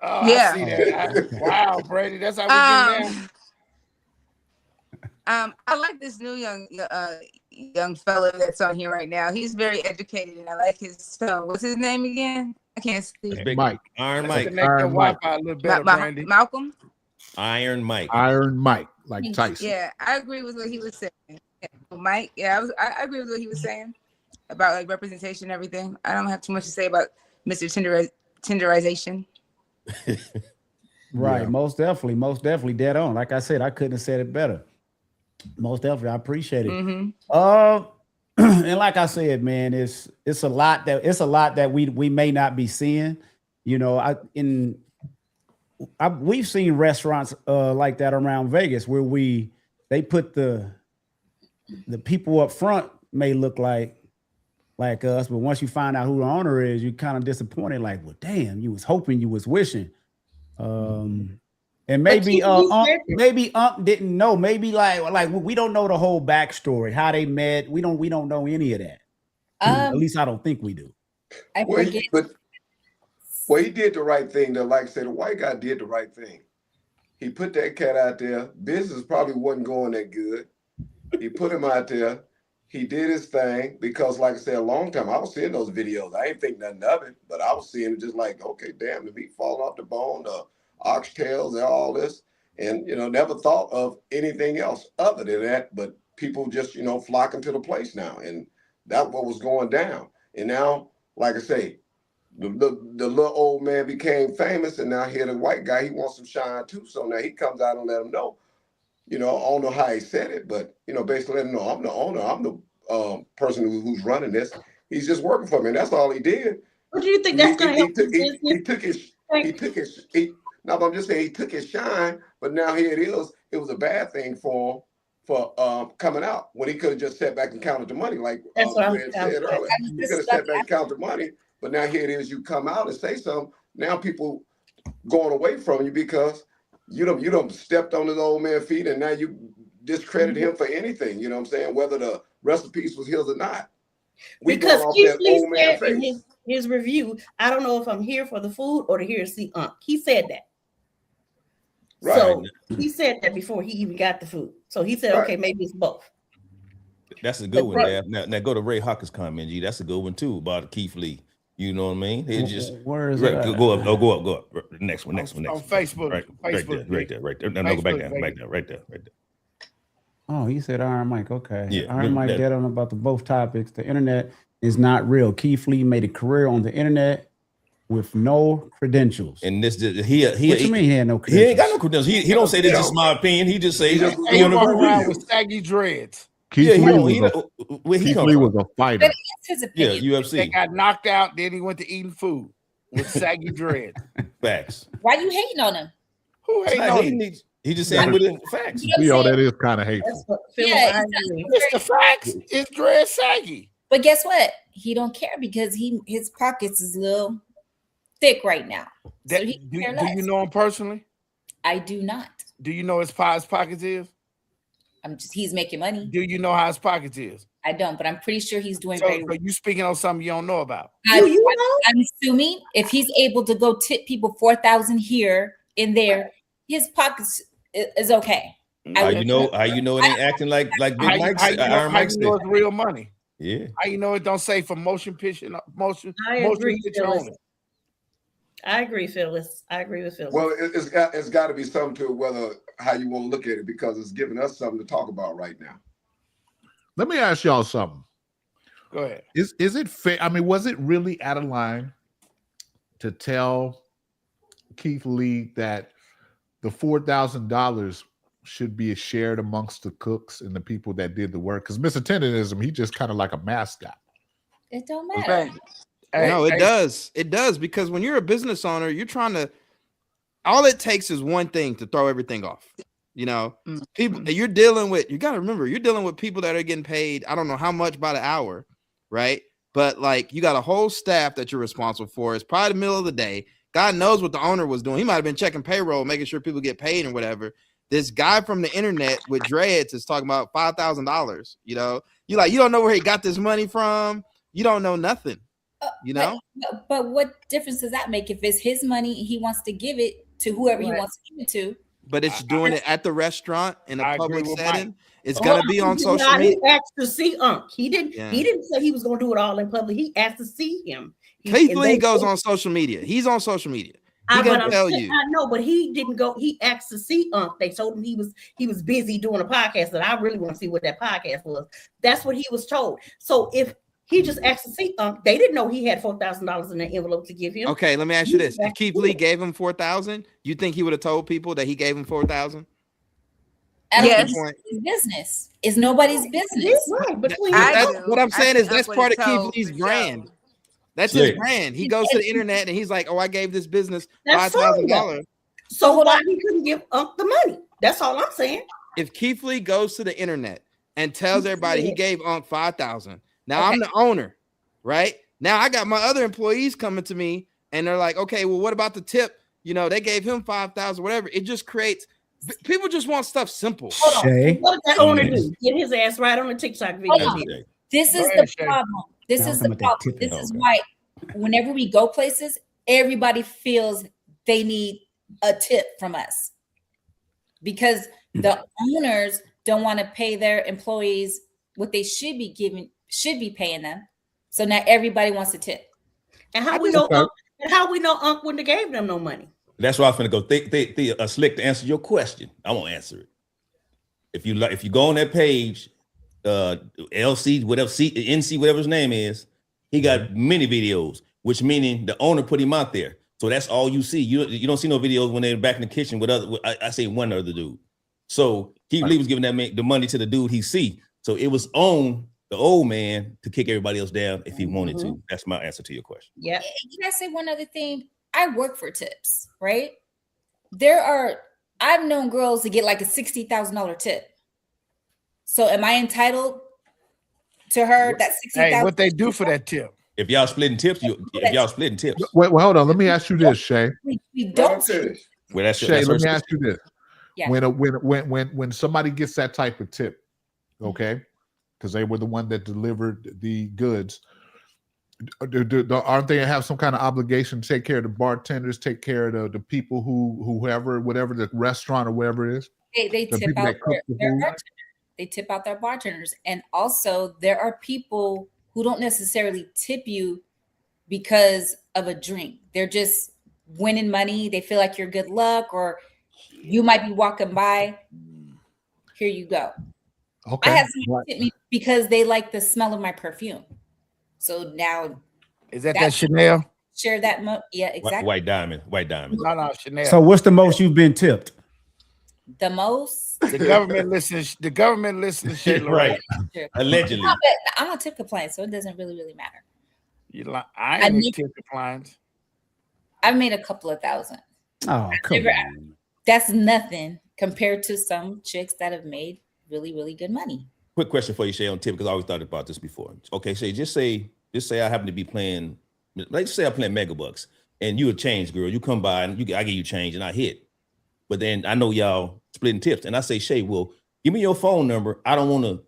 Oh, Yeah. I see that. Wow, Brandy, that's how we get down. I like this new young fellow that's on here right now. He's very educated, and I like his tone. What's his name again? I can't see. Mike. Iron Mike. Iron Mike. A little better, Brandy. Malcolm. Iron Mike. Iron Mike, like Tyson. Yeah, I agree with what he was saying. Yeah, Mike. Yeah, I agree with what he was saying about like representation and everything. I don't have too much to say about Mr. Tenderization. Right. Yeah. Most definitely dead on. Like I said, I couldn't have said it better. Most definitely. I appreciate it. Mm-hmm. And like I said, man, it's a lot that we may not be seeing. You know, we've seen restaurants like that around Vegas where they put the people up front may look like us, but once you find out who the owner is, you're kind of disappointed. Like, well, damn, you was hoping, you was wishing. And maybe didn't know. Maybe like we don't know the whole backstory, how they met. We don't know any of that. At least I don't think we do. Well, he did the right thing. Though, like I said, the white guy did the right thing. He put that cat out there. Business probably wasn't going that good. He put him out there. He did his thing because, like I said, a long time I was seeing those videos. I ain't think nothing of it, but I was seeing it just like, okay, damn, the meat falling off the bone, the oxtails and all this, and never thought of anything else other than that. But people just flocking to the place now, and that's what was going down. And now, like I say, the little old man became famous, and now here the white guy, he wants some shine too. So now he comes out and let him know. I don't know how he said it, but basically let him know I'm the owner. I'm the person who's running this. He's just working for me. And that's all he did. What do you think that's going to help? No, but I'm just saying he took his shine, but now here it is. It was a bad thing for him coming out when he could have just sat back and counted the money, like Fred said earlier. He could have sat back and counted the money, but now here it is. You come out and say something. Now people going away from you because you don't stepped on his old man's feet, and now you discredit him for anything. You know what I'm saying? Whether the recipes was his or not. Because Keith Lee said in his review, I don't know if I'm here for the food or to hear see He said that. Right. So he said that before he even got the food. So he said, okay, maybe it's both. That's a good one, Dad. Now go to Ray Hawkins' comment, G. That's a good one too about Keith Lee. You know what I mean? It just where is it? go up. Oh, go up. Next one. On Facebook. Right Facebook. there. No, go back down. Right there. Oh, he said Iron Mike. Okay. Yeah, Iron Mike get on about both topics. The internet is not real. Keith Lee made a career on the internet with no credentials. And this what you mean he had no credentials? He ain't got no credentials. He don't say this is my opinion. He just say He walk around with saggy dreads. Keith Lee was a fighter. But it's his opinion. Yeah, UFC. They got knocked out. Then he went to eating food with saggy dreads. Facts. Why you hating on him? Who hating on him? He just saying with it facts. Yo, that is kind of hateful. It's the facts. It's dread saggy. But guess what? He don't care because his pockets is a little thick right now. So he Do you know him personally? I do not. Do you know his pockets is? He's making money. Do you know how his pockets is? I don't, but I'm pretty sure he's doing So, very well. so you speaking on something you don't know about? I'm assuming if he's able to go tip people 4,000 here and there, his pockets is okay. How you know it ain't acting like Big Mike said? Iron Mike said. It's real money. Yeah. How you know it don't say for motion picture motion? I agree, Phyllis. I agree, Phyllis. Well, it's got to be something to whether how you want to look at it, because it's giving us something to talk about right now. Let me ask y'all something. Go ahead. Is it fair? I mean, was it really out of line to tell Keith Lee that the $4,000 should be shared amongst the cooks and the people that did the work? Because Mr. Tenderism, he just kind of like a mascot. It don't matter. No, it does. It does, because when you're a business owner, you're trying to. All it takes is one thing to throw everything off. You know, people that you're dealing with. You got to remember, you're dealing with people that are getting paid. I don't know how much by the hour, right? But like, you got a whole staff that you're responsible for. It's probably the middle of the day. God knows what the owner was doing. He might have been checking payroll, making sure people get paid and whatever. This guy from the internet with dreads is talking about $5,000. You know, you don't know where he got this money from. You don't know nothing. You know. But what difference does that make if it's his money? He wants to give it to whoever he wants to give it to. But it's doing it at the restaurant in a public setting. Mike. It's gonna be on social media. He asked to see Unc. He didn't say he was gonna do it all in public. He asked to see him. Keith Lee goes on social media. He's on social media. He gonna tell you. I know, but he didn't go. He asked to see Unc. They told him he was busy doing a podcast, and I really want to see what that podcast was. That's what he was told. So if he just asked to see Unc, they didn't know he had $4,000 in the envelope to give him. Okay, let me ask you this: if Keith Lee gave him 4,000, you think he would have told people that he gave him 4,000? Yes, it's business. It's nobody's business. Right, what I'm saying is that's part of Keith Lee's brand. That's his brand. He goes to the internet and he's like, "Oh, I gave this business $5,000." So why he couldn't give Unc the money? That's all I'm saying. If Keith Lee goes to the internet and tells everybody he gave Unc 5,000, now I'm the owner, right? Now I got my other employees coming to me and they're like, "Okay, well, what about the tip? You know, they gave him 5,000, whatever." It just creates. People just want stuff simple. Shay. What did that owner do? Get his ass right on the TikTok video. This is the problem. This is the problem. This is why whenever we go places, everybody feels they need a tip from us because the owners don't want to pay their employees what they should be paying them. So now everybody wants a tip. And how we know Unc wouldn't have gave them no money? That's why I'm finna go slick to answer your question. I won't answer it. If you go on that page, LC, whatever NC, whatever his name is, he got many videos, which meaning the owner put him out there. So that's all you see. You don't see no videos when they're back in the kitchen with other. I say one other dude. So Keith Lee was giving the money to the dude he see. So it was on the old man to kick everybody else down if he wanted to. That's my answer to your question. Yeah. Can I say one other thing? I work for tips, right? I've known girls to get like a $60,000 tip. So am I entitled to her that $60,000? Hey, what they do for that tip? If y'all splitting tips, Wait, well, hold on. Let me ask you this, Shay. We don't. Well, that's Shay, let me ask you this. Yeah. When somebody gets that type of tip, okay, because they were the one that delivered the goods, aren't they have some kind of obligation to take care of the bartenders, take care of the people whatever the restaurant or wherever it is? They tip out their bartenders. They tip out their bartenders. And also there are people who don't necessarily tip you because of a drink. They're just winning money. They feel like you're good luck, or you might be walking by. Here you go. Okay. I had someone tip me because they like the smell of my perfume. So now, is that Chanel? Share that. Yeah, exactly. White diamond. No, Chanel. So what's the most you've been tipped? The most. The government listens. The government listens. Right. Allegedly. No, but I'm a tip compliant, so it doesn't really matter. You like? I ain't a tip compliant. I've made a couple of thousand. Oh, come on. That's nothing compared to some chicks that have made really, really good money. Quick question for you, Shay, on tip, because I always thought about this before. Okay, Shay, just say I happen to be playing, let's say I'm playing Megabucks, and you a change girl. You come by and I give you change and I hit. But then I know y'all splitting tips, and I say, Shay, well, give me your phone number. I don't want to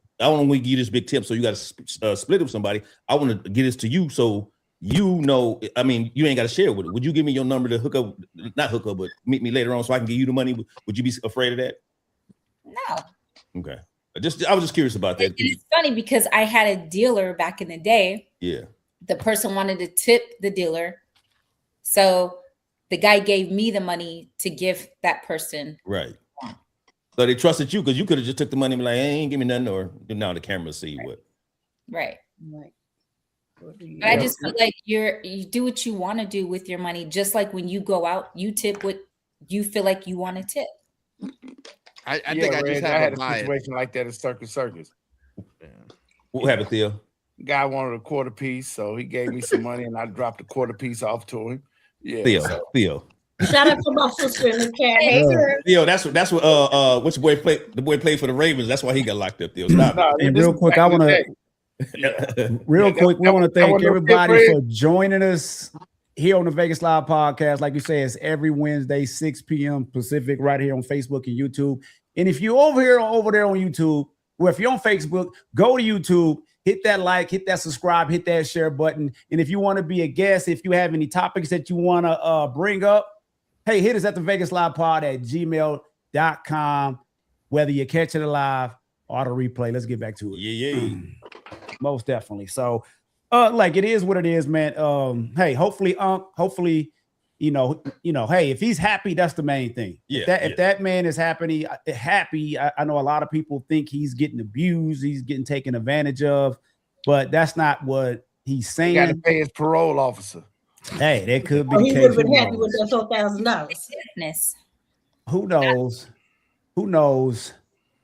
give you this big tip, so you got to split it with somebody. I want to get this to you, so you know. I mean, you ain't got to share with it. Would you give me your number to not hook up, but meet me later on so I can give you the money? Would you be afraid of that? No. Okay. I was just curious about that. It's funny because I had a dealer back in the day. Yeah. The person wanted to tip the dealer, so the guy gave me the money to give that person. Right. So they trusted you because you could have just took the money and be like, hey, ain't give me nothing, or now the camera see what. Right. Right. But I just feel like you do what you want to do with your money. Just like when you go out, you tip what you feel like you want to tip. I think I just had a situation like that at Circus. Yeah. What happened, Theo? Guy wanted a quarter piece, so he gave me some money, and I dropped a quarter piece off to him. Yeah, Theo. Shout out to my sister in the cat. Hey, girl. Theo, that's what what's your boy play? The boy played for the Ravens. That's why he got locked up. Theo, stop. And real quick, I want to we want to thank everybody for joining us here on the Vegas Live podcast. Like you say, it's every Wednesday, 6 p.m. Pacific, right here on Facebook and YouTube. And if you're over there on YouTube, or if you're on Facebook, go to YouTube, hit that like, hit that subscribe, hit that share button. And if you want to be a guest, if you have any topics that you want to bring up, hey, hit us at the Vegas Live Pod at gmail.com, whether you're catching it live or the replay. Let's get back to it. Yeah. Most definitely. So, like, it is what it is, man. Hey, hopefully, you know, hey, if he's happy, that's the main thing. Yeah. If that man is happy, I know a lot of people think he's getting abused, he's getting taken advantage of, but that's not what he's saying. Got to pay his parole officer. Hey, that could be. He would have been happy with that $4,000. Who knows? Who knows?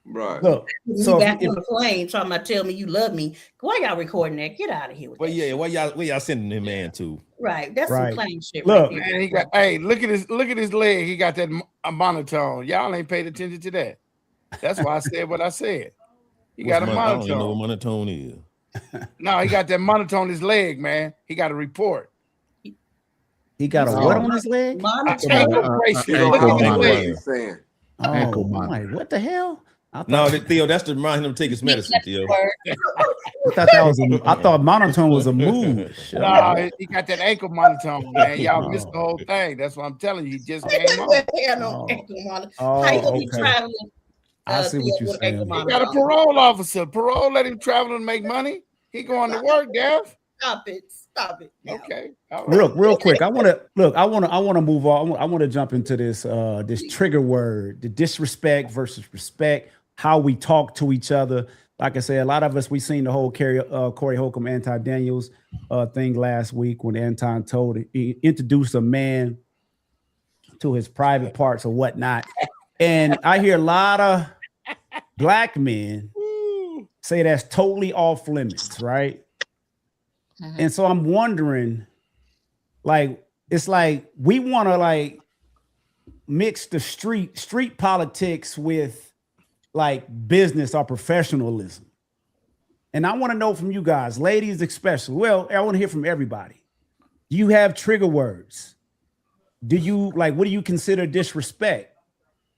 Right. Look, so back on the plane talking about tell me you love me. Why y'all recording that? Get out of here with that. Yeah, where y'all sending him man to? Right. That's some plain shit. Look, right man, he got look at his leg. He got that monotone. Y'all ain't paid attention to that. That's why I said what I said. He got a monotone. I don't even know what monotone is. No, he got that monotone on his leg, man. He got a report. He got a what on his leg? Ankle saying. Oh, my, what the hell? No, Theo, that's to remind him to take his medicine, Theo. I thought monotone was a mood. No, he got that ankle monotone, man. Y'all missed the whole thing. That's what I'm telling you. He just came on. I see what you're saying. He got a parole officer. Parole let him travel and make money. He going to work, Gav. Stop it. Okay. Real quick. I want to move on. I want to jump into this this trigger word, the disrespect versus respect, how we talk to each other. Like I said, a lot of us, we seen the whole Corey Holcomb, Anton Daniels thing last week when Anton he introduced a man to his private parts or whatnot. And I hear a lot of black men say that's totally off limits, right? And so I'm wondering, like, it's like we want to like mix the street politics with like business or professionalism. And I want to know from you guys, ladies especially. Well, I want to hear from everybody. Do you have trigger words? Do you like, what do you consider disrespect?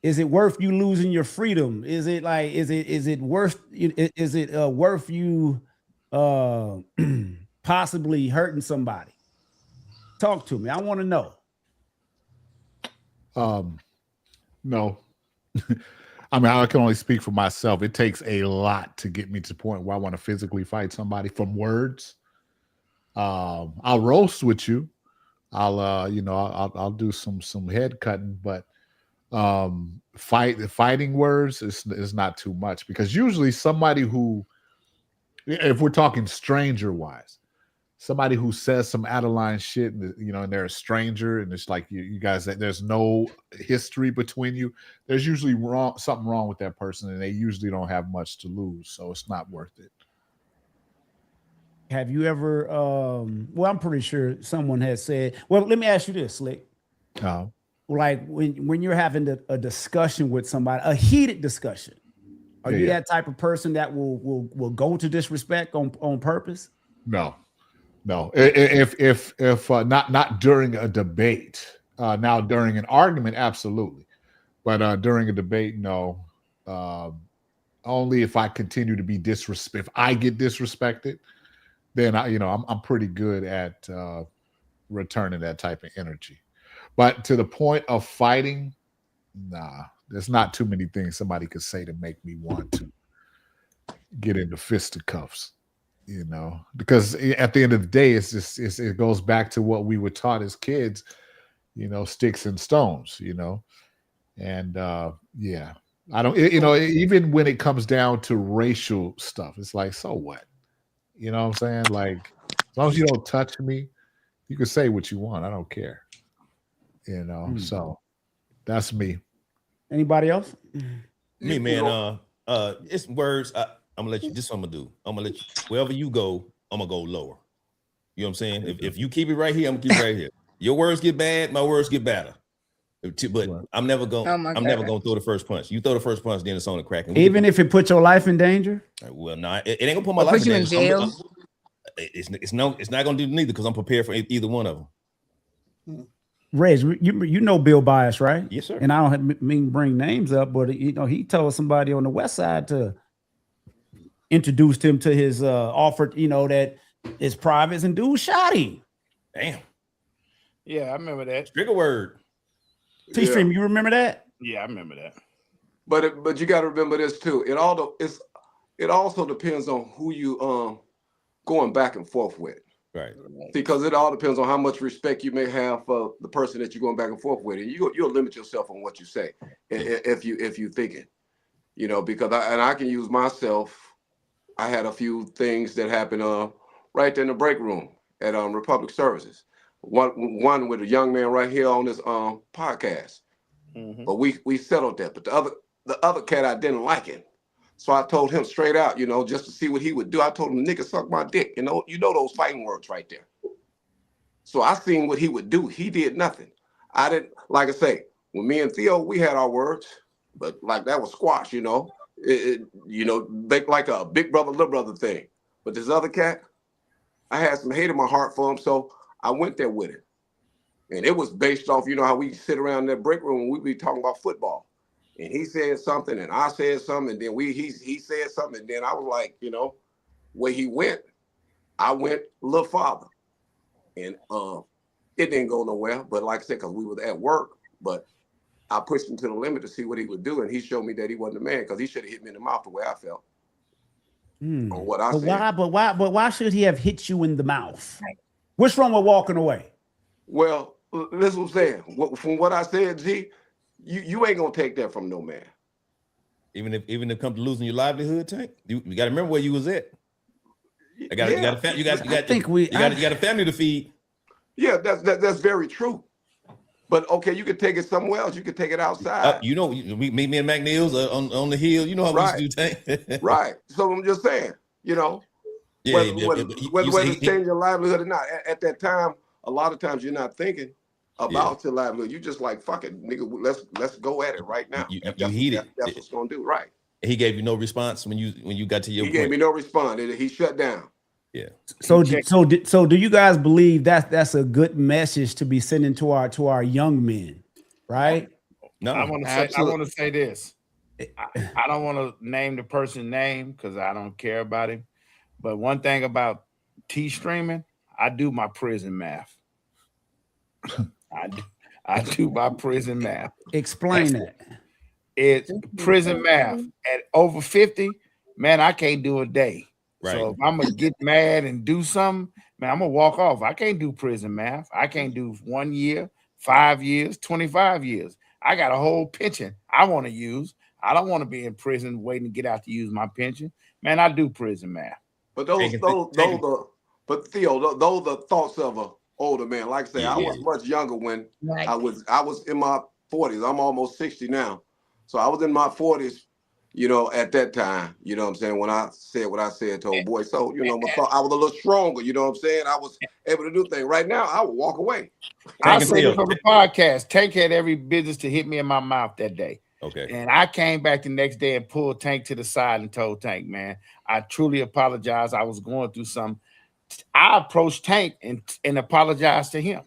Is it worth you losing your freedom? Is it like, is it worth you possibly hurting somebody? Talk to me. I want to know. No. I mean, I can only speak for myself. It takes a lot to get me to the point where I want to physically fight somebody from words. I'll roast with you. I'll do some head cutting, but fighting words is not too much, because usually somebody who, if we're talking stranger wise, somebody who says some out of line shit, and they're a stranger, and it's like you guys, there's no history between you. There's usually something wrong with that person, and they usually don't have much to lose, so it's not worth it. Have you ever? Well, I'm pretty sure someone has said. Well, let me ask you this, Slick. Like when you're having a discussion with somebody, a heated discussion, are you that type of person that will go to disrespect on purpose? No. If not during a debate. Now during an argument, absolutely, but during a debate, no. Only if I continue to be disrespected. If I get disrespected, then I'm pretty good at returning that type of energy. But to the point of fighting, nah, there's not too many things somebody could say to make me want to get into fisticuffs, because at the end of the day, it goes back to what we were taught as kids, sticks and stones, and I don't, even when it comes down to racial stuff, it's like, so what? You know what I'm saying? Like, as long as you don't touch me, you can say what you want. I don't care. So that's me. Anybody else? Me, man. It's words. I'm gonna let you. This is what I'm gonna do. I'm gonna let you. Wherever you go, I'm gonna go lower. You know what I'm saying? If you keep it right here, I'm gonna keep it right here. Your words get bad, my words get better. But I'm never going. I'm never going to throw the first punch. You throw the first punch, then it's on the crack. Even if it puts your life in danger. Well, no, it ain't gonna put my life in danger. It's not gonna do neither, because I'm prepared for either one of them. Reg, you know Bill Bias, right? Yes, sir. And I don't mean bring names up, but he told somebody on the West Side to introduce him to his offer, that his privates, and dude shot him. Damn. Yeah, I remember that. Trigger word. T-Stream, you remember that? Yeah, I remember that. But you got to remember this too. It also depends on who you going back and forth with. Right. Because it all depends on how much respect you may have for the person that you're going back and forth with, and you'll limit yourself on what you say if you thinking, because I can use myself. I had a few things that happened right there in the break room at Republic Services. One with a young man right here on this podcast, but we settled that. But the other cat, I didn't like him, so I told him straight out, just to see what he would do. I told him, "Nigga, suck my dick." You know those fighting words right there. So I seen what he would do. He did nothing. I didn't, like I say, when me and Theo, we had our words, but like that was squash. Like a big brother, little brother thing. But this other cat, I had some hate in my heart for him, so I went there with it. And it was based off, how we sit around in that break room and we be talking about football. And he said something and I said something, and then he said something, and then I was like, where he went, I went a little farther. And it didn't go nowhere. But like I said, because we were at work, but I pushed him to the limit to see what he would do, and he showed me that he wasn't the man, because he should have hit me in the mouth the way I felt. On what I said. But why should he have hit you in the mouth? What's wrong with walking away? Well, this is what I'm saying. From what I said, G, you ain't gonna take that from no man. Even if it comes to losing your livelihood, Tank, you got to remember where you was at. You got a family to feed. Yeah, that's very true. But okay, you could take it somewhere else. You could take it outside. Me and McNeil's on the hill. You know how we used to do, Tank. Right. So I'm just saying, whether it's changing your livelihood or not. At that time, a lot of times you're not thinking about your livelihood. You just like, fuck it, nigga. Let's go at it right now. That's what's gonna do, right? He gave you no response when you got to your point. He gave me no response. He shut down. Yeah. So do you guys believe that's a good message to be sending to our young men, right? No, I want to say this. I don't want to name the person's name because I don't care about him. But one thing about T-streaming, I do my prison math. I do my prison math. Explain that. It's prison math. At over 50, man, I can't do a day. Right. So if I'm gonna get mad and do something, man, I'm gonna walk off. I can't do prison math. I can't do 1 year, 5 years, 25 years. I got a whole pension I want to use. I don't want to be in prison waiting to get out to use my pension. Man, I do prison math. But but Theo, those are thoughts of a older man. Like I say, I was much younger when I was in my 40s. I'm almost 60 now. So I was in my 40s, you know, at that time, you know what I'm saying, when I said what I said to old boy. So, you know, I was a little stronger, you know what I'm saying? I was able to do things. Right now, I would walk away. I said it on the podcast. Tank had every business to hit me in my mouth that day. Okay. And I came back the next day and pulled Tank to the side and told Tank, man, I truly apologize. I was going through something. I approached Tank and apologized to him.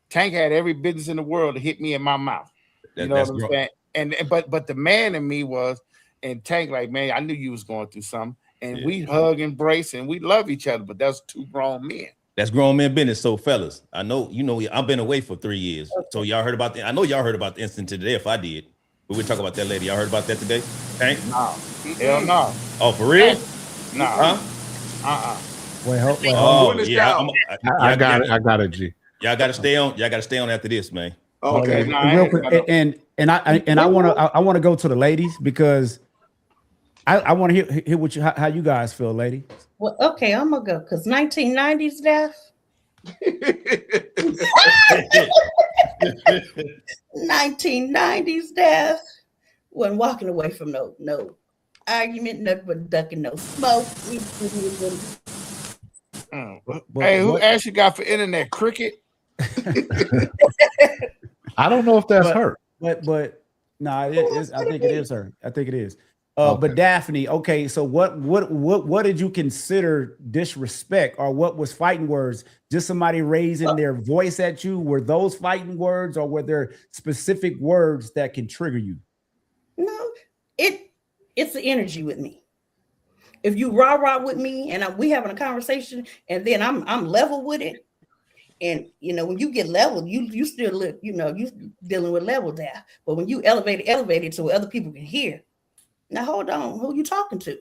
Tank had every business in the world to hit me in my mouth. You know what I'm saying? And but the man in me was, and Tank, like, man, I knew you was going through something. And we hug, embrace, and we love each other. But that's two grown men. That's grown men business. So, fellas, I know, you know, I've been away for 3 years. So y'all heard about I know y'all heard about the incident today. If I did, but we'll talk about that later. Y'all heard about that today? Tank? No. Hell no. Oh, for real? No. Huh? Wait, hold Oh, yeah. I got it, G. Y'all got to stay on. Y'all got to stay on after this, man. Okay. Real quick, and I want to go to the ladies because I want to hear what how you guys feel, lady. Well, okay, I'm gonna go because 1990s death. 1990s death. Wasn't walking away from no argument, nothing but ducking no smoke. Hey, who actually got for internet? Cricket? I don't know if that's her. But no, it is. I think it is her. I think it is. But Daphne, okay. So what did you consider disrespect, or what was fighting words? Just somebody raising their voice at you? Were those fighting words, or were there specific words that can trigger you? No, it's the energy with me. If you rah with me and we having a conversation, and then I'm level with it, and you know when you get leveled, you still live, you know, you dealing with level there. But when you elevate it so other people can hear. Now hold on, who you talking to?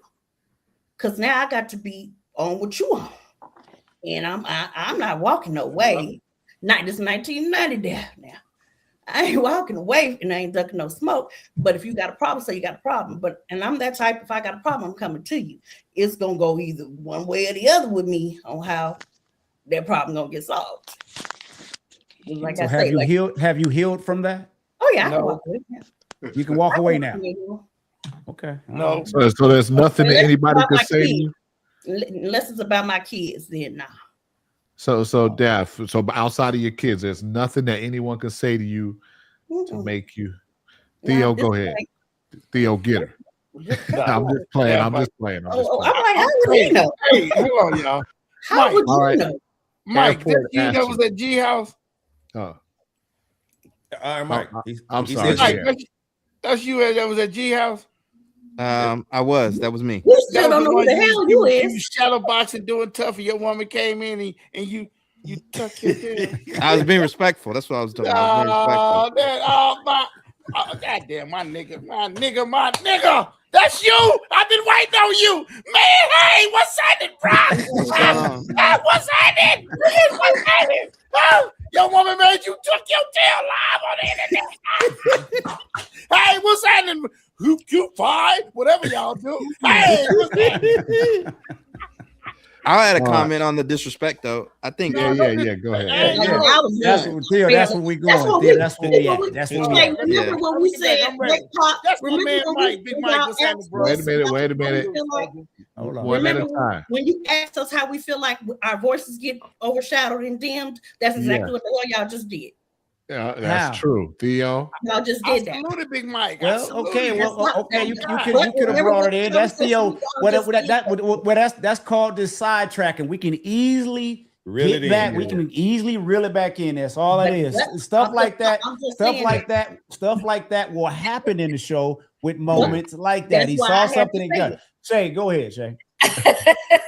Because now I got to be on what you on, and I'm not walking no way. Not this 1990 death now. I ain't walking away and I ain't ducking no smoke. But if you got a problem, say you got a problem. And I'm that type, if I got a problem, I'm coming to you. It's gonna go either one way or the other with me on how that problem gonna get solved. Like so have you healed from that? Oh yeah, I can walk away. Yeah. You can walk away now. Okay. No. So there's nothing that anybody could say to you? Unless it's about my kids, then nah. So Daph, so outside of your kids, there's nothing that anyone can say to you to make you. Theo, go ahead. Theo, get her. I'm just playing. I'm just playing. I'm like, how would you know? Hey, hold on, y'all. How would you know? Mike, that you that was at G House? All right, Mike. I'm sorry. Mike, that's you that was at G House? I was. That was me. You still don't know who the hell you is. You shadow boxing, doing tough, and your woman came in and you tucked your tail. I was being respectful. That's what I was doing. God damn, my nigga. That's you. I've been waiting on you, man. Hey, what's happening, bro? What's happening? What's happening? Oh, your woman made you tuck your tail live on the internet. Hey, what's happening? You fine? Whatever y'all do. Hey, what's happening? I had a comment on the disrespect, though. I think. Yeah. Go ahead. That's what we going. Theo, that's what we at. That's what we at. Remember when we said that's my man, Mike. Big Mike was having Wait a minute. Hold on. One at a time. When you asked us how we feel like our voices get overshadowed and dimmed, that's exactly what the hell y'all just did. Yeah, that's true, Theo. Y'all just did that. Absolutely, Big Mike. Well, okay. You could have brought it in. That's Theo. That's called this sidetracking. We can easily get back. We can easily reel it back in. That's all it is. Stuff like that will happen in the show with moments like that. He saw something and got it. Shay, go ahead, Shay.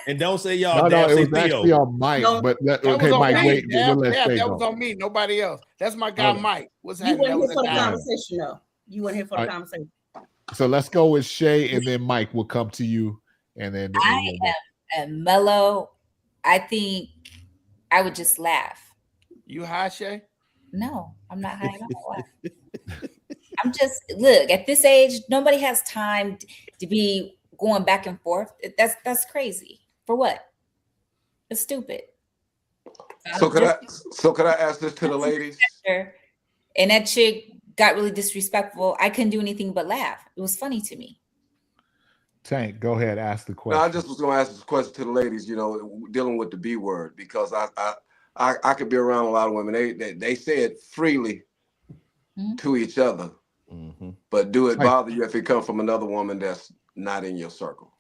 And don't say y'all. No, it was Theo. actually on Mike. But okay, Mike, wait. That was on me. Nobody else. That's my guy, Mike. What's happening? You weren't here for the conversation, though. You weren't here for the conversation. So let's go with Shay, and then Mike will come to you, and then I am mellow. I think I would just laugh. You high, Shay? No, I'm not high enough. I'm just look at this age. Nobody has time to be going back and forth. That's crazy. For what? It's stupid. So could I ask this to the ladies? And that chick got really disrespectful. I couldn't do anything but laugh. It was funny to me. Tank, go ahead, ask the No, question. I just was going to ask this question to the ladies. You know, dealing with the B word, because I could be around a lot of women. They say it freely to each other, but do it bother you if it comes from another woman that's not in your circle?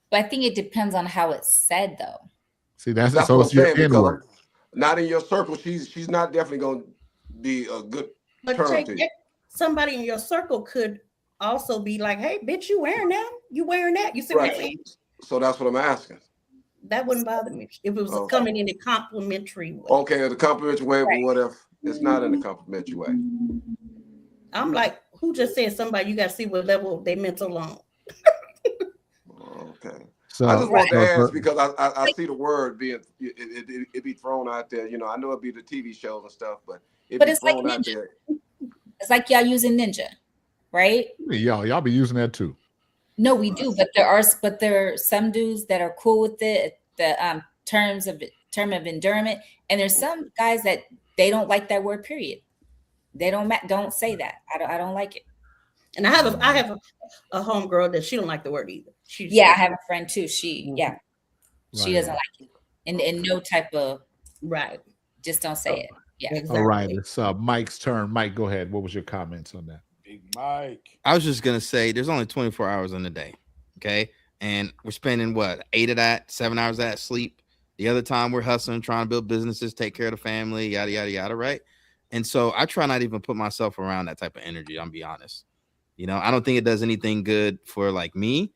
But I think it depends on how it's said, though. See, that's what so I'm it's your saying, N-word. because not in your circle. She's not definitely going to be a good But term to you. somebody in your circle could also be like, "Hey, bitch, you wearing that? You wearing that?" You see what I'm saying? So that's what I'm asking. That wouldn't bother me if it was coming in a complimentary way. Okay, the complimentary way, but what if it's not in the complimentary way? I'm like, who just said somebody? You got to see what level they mental on. Okay. So, I just want to ask because I see the word being it be thrown out there. You know, I know it be the TV shows and stuff, but be it's like thrown out ninja. there. It's like y'all using ninja, right? Y'all be using that too. No, we do, but there are some dudes that are cool with it. The term of endearment, and there's some guys that they don't like that word. Period. They don't say that. I don't like it. And I have a homegirl that she don't like the word either. I have a friend too. She doesn't like it, in no type of Just don't say it. Yeah. Exactly. All right, it's Mike's turn. Mike, go ahead. What was your comments on that? Big Mike. I was just gonna say there's only 24 hours in the day. Okay. And we're spending 8 of that, 7 hours of that sleep. The other time we're hustling, trying to build businesses, take care of the family, yada, yada, yada. Right. And so I try not even put myself around that type of energy. I'm be honest. You know, I don't think it does anything good for like me.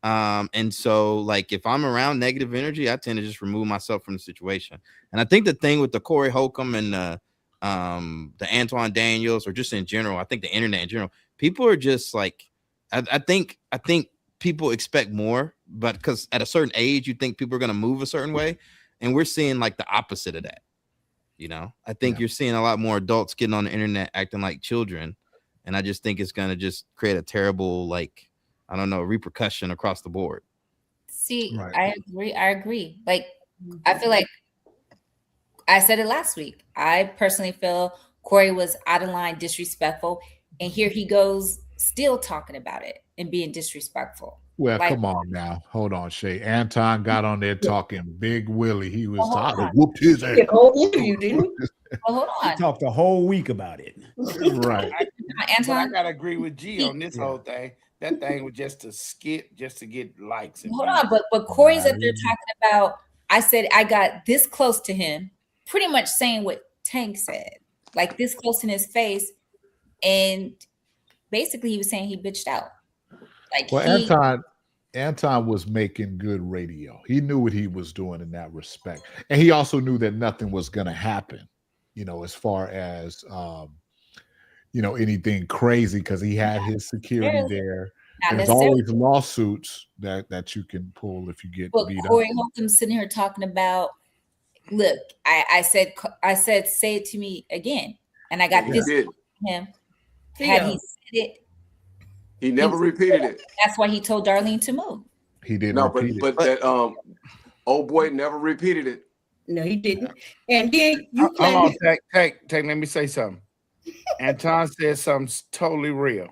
And so like if I'm around negative energy, I tend to just remove myself from the situation. And I think the thing with the Corey Holcomb and the Antoine Daniels, or just in general, I think the internet in general, people are just like, I think people expect more, but because at a certain age, you think people are going to move a certain way. And we're seeing like the opposite of that. You know, I think you're seeing a lot more adults getting on the internet acting like children. And I just think it's going to just create a terrible, like, I don't know, repercussion across the board. See, I agree. Like, I feel like I said it last week. I personally feel Corey was out of line, disrespectful. And here he goes still talking about it and being disrespectful. Well, come on now. Hold on, Shay. Anton got on there talking Big Willie. He was talking, whooped his ass. You didn't? Hold on. He talked a whole week about it. Right. But I gotta agree with G on this whole thing. That thing was just a skit, just to get likes. Hold on, but Corey's up there talking about. I said I got this close to him, pretty much saying what Tank said, like this close in his face, and basically he was saying he bitched out. Like, well, Anton was making good radio. He knew what he was doing in that respect, and he also knew that nothing was going to happen. You know, as far as anything crazy, because he had his security there. There's always lawsuits that you can pull if you get beat Corey up. Holcomb sitting here talking about, look, I said, say it to me again, and I got this from him. Had he said it, he never repeated it. That's why he told Darlene to move. He didn't. No, but that old boy never repeated it. No, he didn't. And then you Hold on, Tank, let me say something. Anton said something totally real.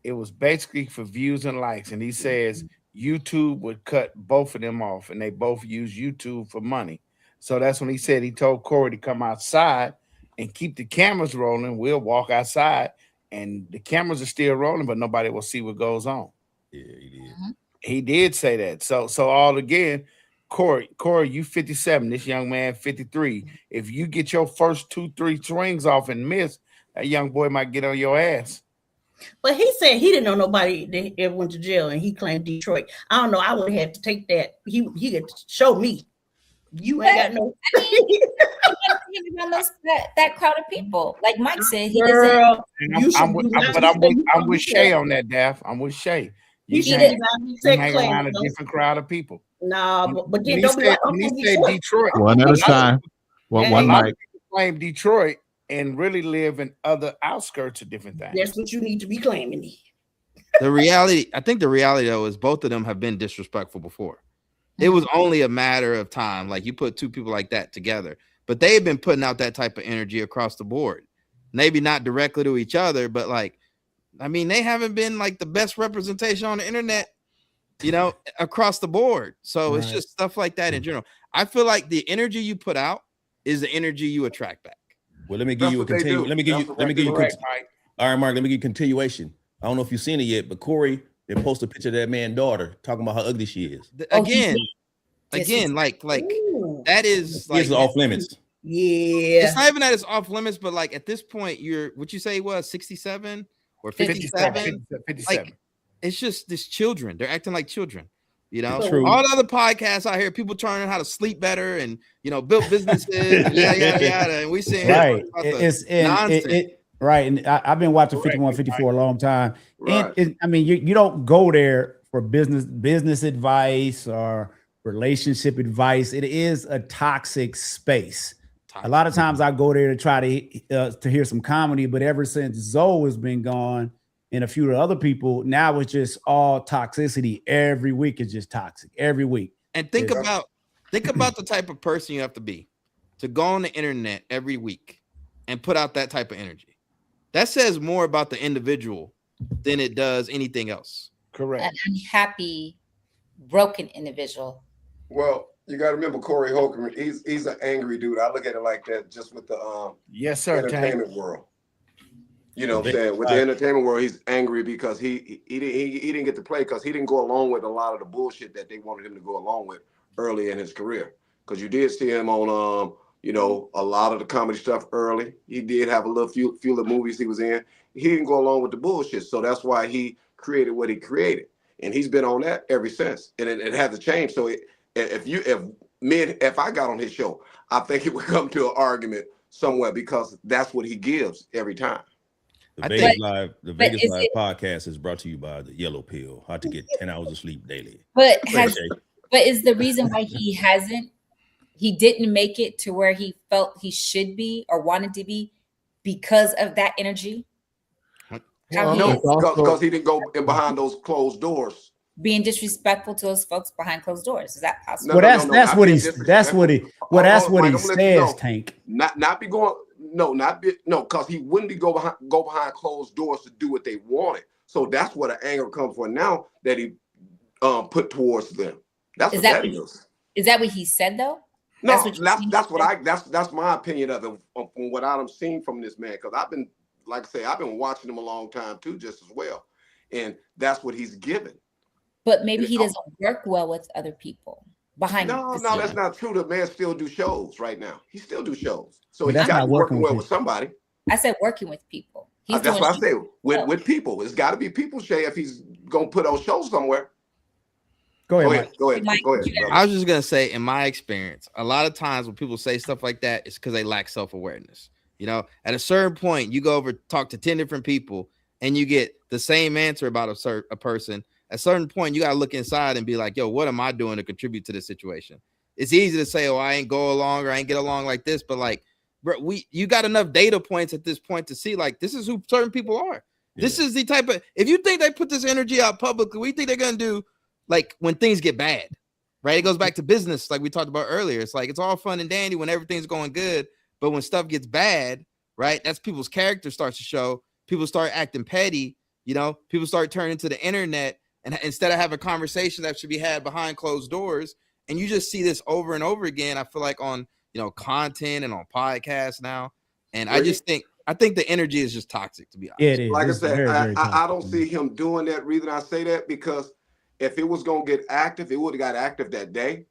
It was basically for views and likes, and he says YouTube would cut both of them off, and they both use YouTube for money. So that's when he said he told Corey to come outside and keep the cameras rolling. We'll walk outside, and the cameras are still rolling, but nobody will see what goes on. Yeah, he did. He did say that. So all again, Corey, you 57. This young man 53. If you get your first 2-3 swings off and miss, that young boy might get on your ass. But he said he didn't know nobody that ever went to jail, and he claimed Detroit. I don't know. I would have to take that. He could show me. You ain't got no. that crowd of people, like Mike said, he Girl, doesn't. I'm with Shay on that, Daff. I'm with Shay. You He should didn't- hang around a different crowd of people. Nah, but When then he don't be said, like, I'm when he from said Detroit. Detroit, One at a time. One a lot mic. of people claim Detroit and really live in other outskirts of different things. That's what you need to be claiming. The reality, I think the reality though is both of them have been disrespectful before. It was only a matter of time. Like you put two people like that together, but they've been putting out that type of energy across the board. Maybe not directly to each other, but like, I mean, they haven't been like the best representation on the internet, you know, across the board. So it's just stuff like that in general. I feel like the energy you put out is the energy you attract back. Well, let me give you a continue. Let me give you. Let me give you. All right, Mark. Let me give you continuation. I don't know if you've seen it yet, but Corey, they posted a picture of that man's daughter talking about how ugly she is. Again, like that is like it's off limits. Yeah, it's not even that it's off limits, but like at this point, you're what you say it was 67 or 57. 57. Like it's just this children. They're acting like children. You know, True. all the other podcasts out here, people trying how to sleep better and build businesses, and yada yada yada. And we see right. Right, and I've been watching 51-54 a long time. Right. And I mean, you don't go there for business advice or relationship advice. It is a toxic space. A lot of times I go there to try to hear some comedy, but ever since Zoe has been gone and a few of the other people, now it's just all toxicity. Every week is just toxic. Every week. And think about the type of person you have to be to go on the internet every week and put out that type of energy. That says more about the individual than it does anything else. Correct. An unhappy, broken individual. Well, you got to remember Corey Holcomb. He's an angry dude. I look at it like that, just with the yes, sir, entertainment world. You know what I'm saying? With the entertainment world, he's angry because he didn't get to play because he didn't go along with a lot of the bullshit that they wanted him to go along with early in his career. Because you did see him on a lot of the comedy stuff early. He did have a little few of the movies he was in. He didn't go along with the bullshit. So that's why he created what he created. And he's been on that ever since. And it hasn't changed. So if I got on his show, I think it would come to an argument somewhere because that's what he gives every time. The Vegas Live podcast is brought to you by the Yellow Pill. How to get 10 hours of sleep daily. But is the reason why he didn't make it to where he felt he should be or wanted to be because of that energy? No, because he didn't go in behind those closed doors. Being disrespectful to those folks behind closed doors. Is that possible? Well, that's what he says, Tank. Because he wouldn't go behind closed doors to do what they wanted. So that's where the anger comes from now that he put towards them. That's what that is. Is that what he said though? No, that's my opinion of it from what I've seen from this man. Because I've been watching him a long time too, just as well. And that's what he's given. But maybe he doesn't work well with other people behind. No, that's not true. The man still do shows right now. He still do shows. So he's got to be working well with somebody. I said working with people. That's what I say. With people. It's got to be people, Shay, if he's going to put those shows somewhere. Go ahead. Mike. I was just going to say, in my experience, a lot of times when people say stuff like that, it's because they lack self-awareness. At a certain point, you go over, talk to 10 different people, and you get the same answer about a person. At a certain point, you got to look inside and be like, yo, what am I doing to contribute to this situation? It's easy to say, oh, I ain't go along or I ain't get along like this. But like, bro, you got enough data points at this point to see like, this is who certain people are. Yeah. This is the type of, if you think they put this energy out publicly, we think they're going to do like when things get bad, right? It goes back to business. Like we talked about earlier. It's like, it's all fun and dandy when everything's going good. But when stuff gets bad, right? That's people's character starts to show. People start acting petty, people start turning to the internet. And instead of having conversations that should be had behind closed doors, and you just see this over and over again, I feel like on, content and on podcasts now. And I think the energy is just toxic, to be honest. It is. Like I said, I don't see him doing that. Reason I say that, because if it was going to get active, it would have got active that day.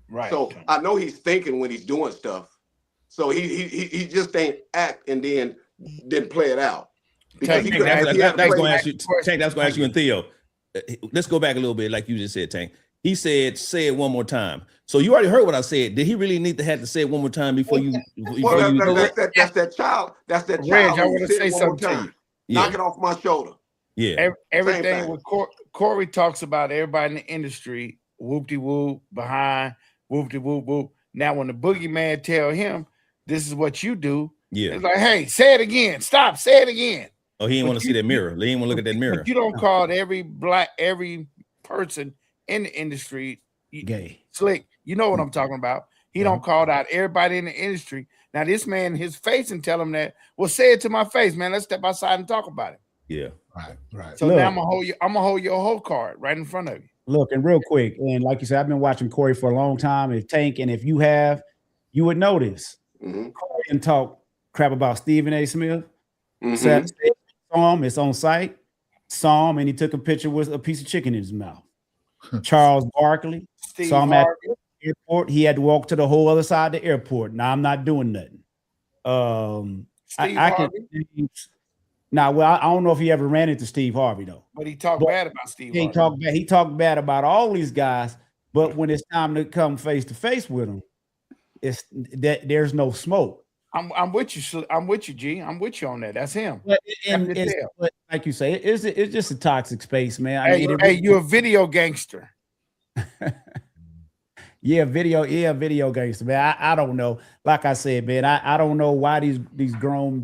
Right. So I know he's thinking when he's doing stuff. So he just ain't act and then didn't play it out. Because that's going to ask you and Theo. Let's go back a little bit, like you just said, Tank. He said, "Say it one more time." So you already heard what I said. Did he really need to have to say it one more time before you? That's that child. That's that child. Reg, I want to say something to you. Knock it off my shoulder. Yeah. Everything with Corey talks about everybody in the industry, whoop-de-whoop, behind, whoop-de-whoop-whoop. Now, when the boogeyman tell him, this is what you do, Yeah. it's like, hey, say it again. Stop, say it again. Oh, he didn't want to see that mirror. He didn't want to look at that mirror. But you don't call every person in the industry gay. Slick. You know what I'm talking about. He don't call out everybody in the industry. Now, this man, his face and tell him that. Well, say it to my face, man. Let's step outside and talk about it. Yeah. Right. So now I'm gonna hold your whole card right in front of you. Look, and real quick, and like you said, I've been watching Corey for a long time. If Tank, and if you have, you would notice Corey didn't talk crap about Stephen A. Smith. Saw him, it's on site. Saw him, and he took a picture with a piece of chicken in his mouth. Charles Barkley saw him at the airport. He had to walk to the whole other side of the airport. Now I'm not doing nothing. I can. Now, well, I don't know if he ever ran into Steve Harvey though. But he talked bad about Steve Harvey. He talked bad about all these guys. But when it's time to come face to face with him, it's that there's no smoke. I'm with you. I'm with you, G. I'm with you on that. That's him. But like you say, it's just a toxic space, man. You're a video gangster. video gangster, man. I don't know. Like I said, man, I don't know why these grown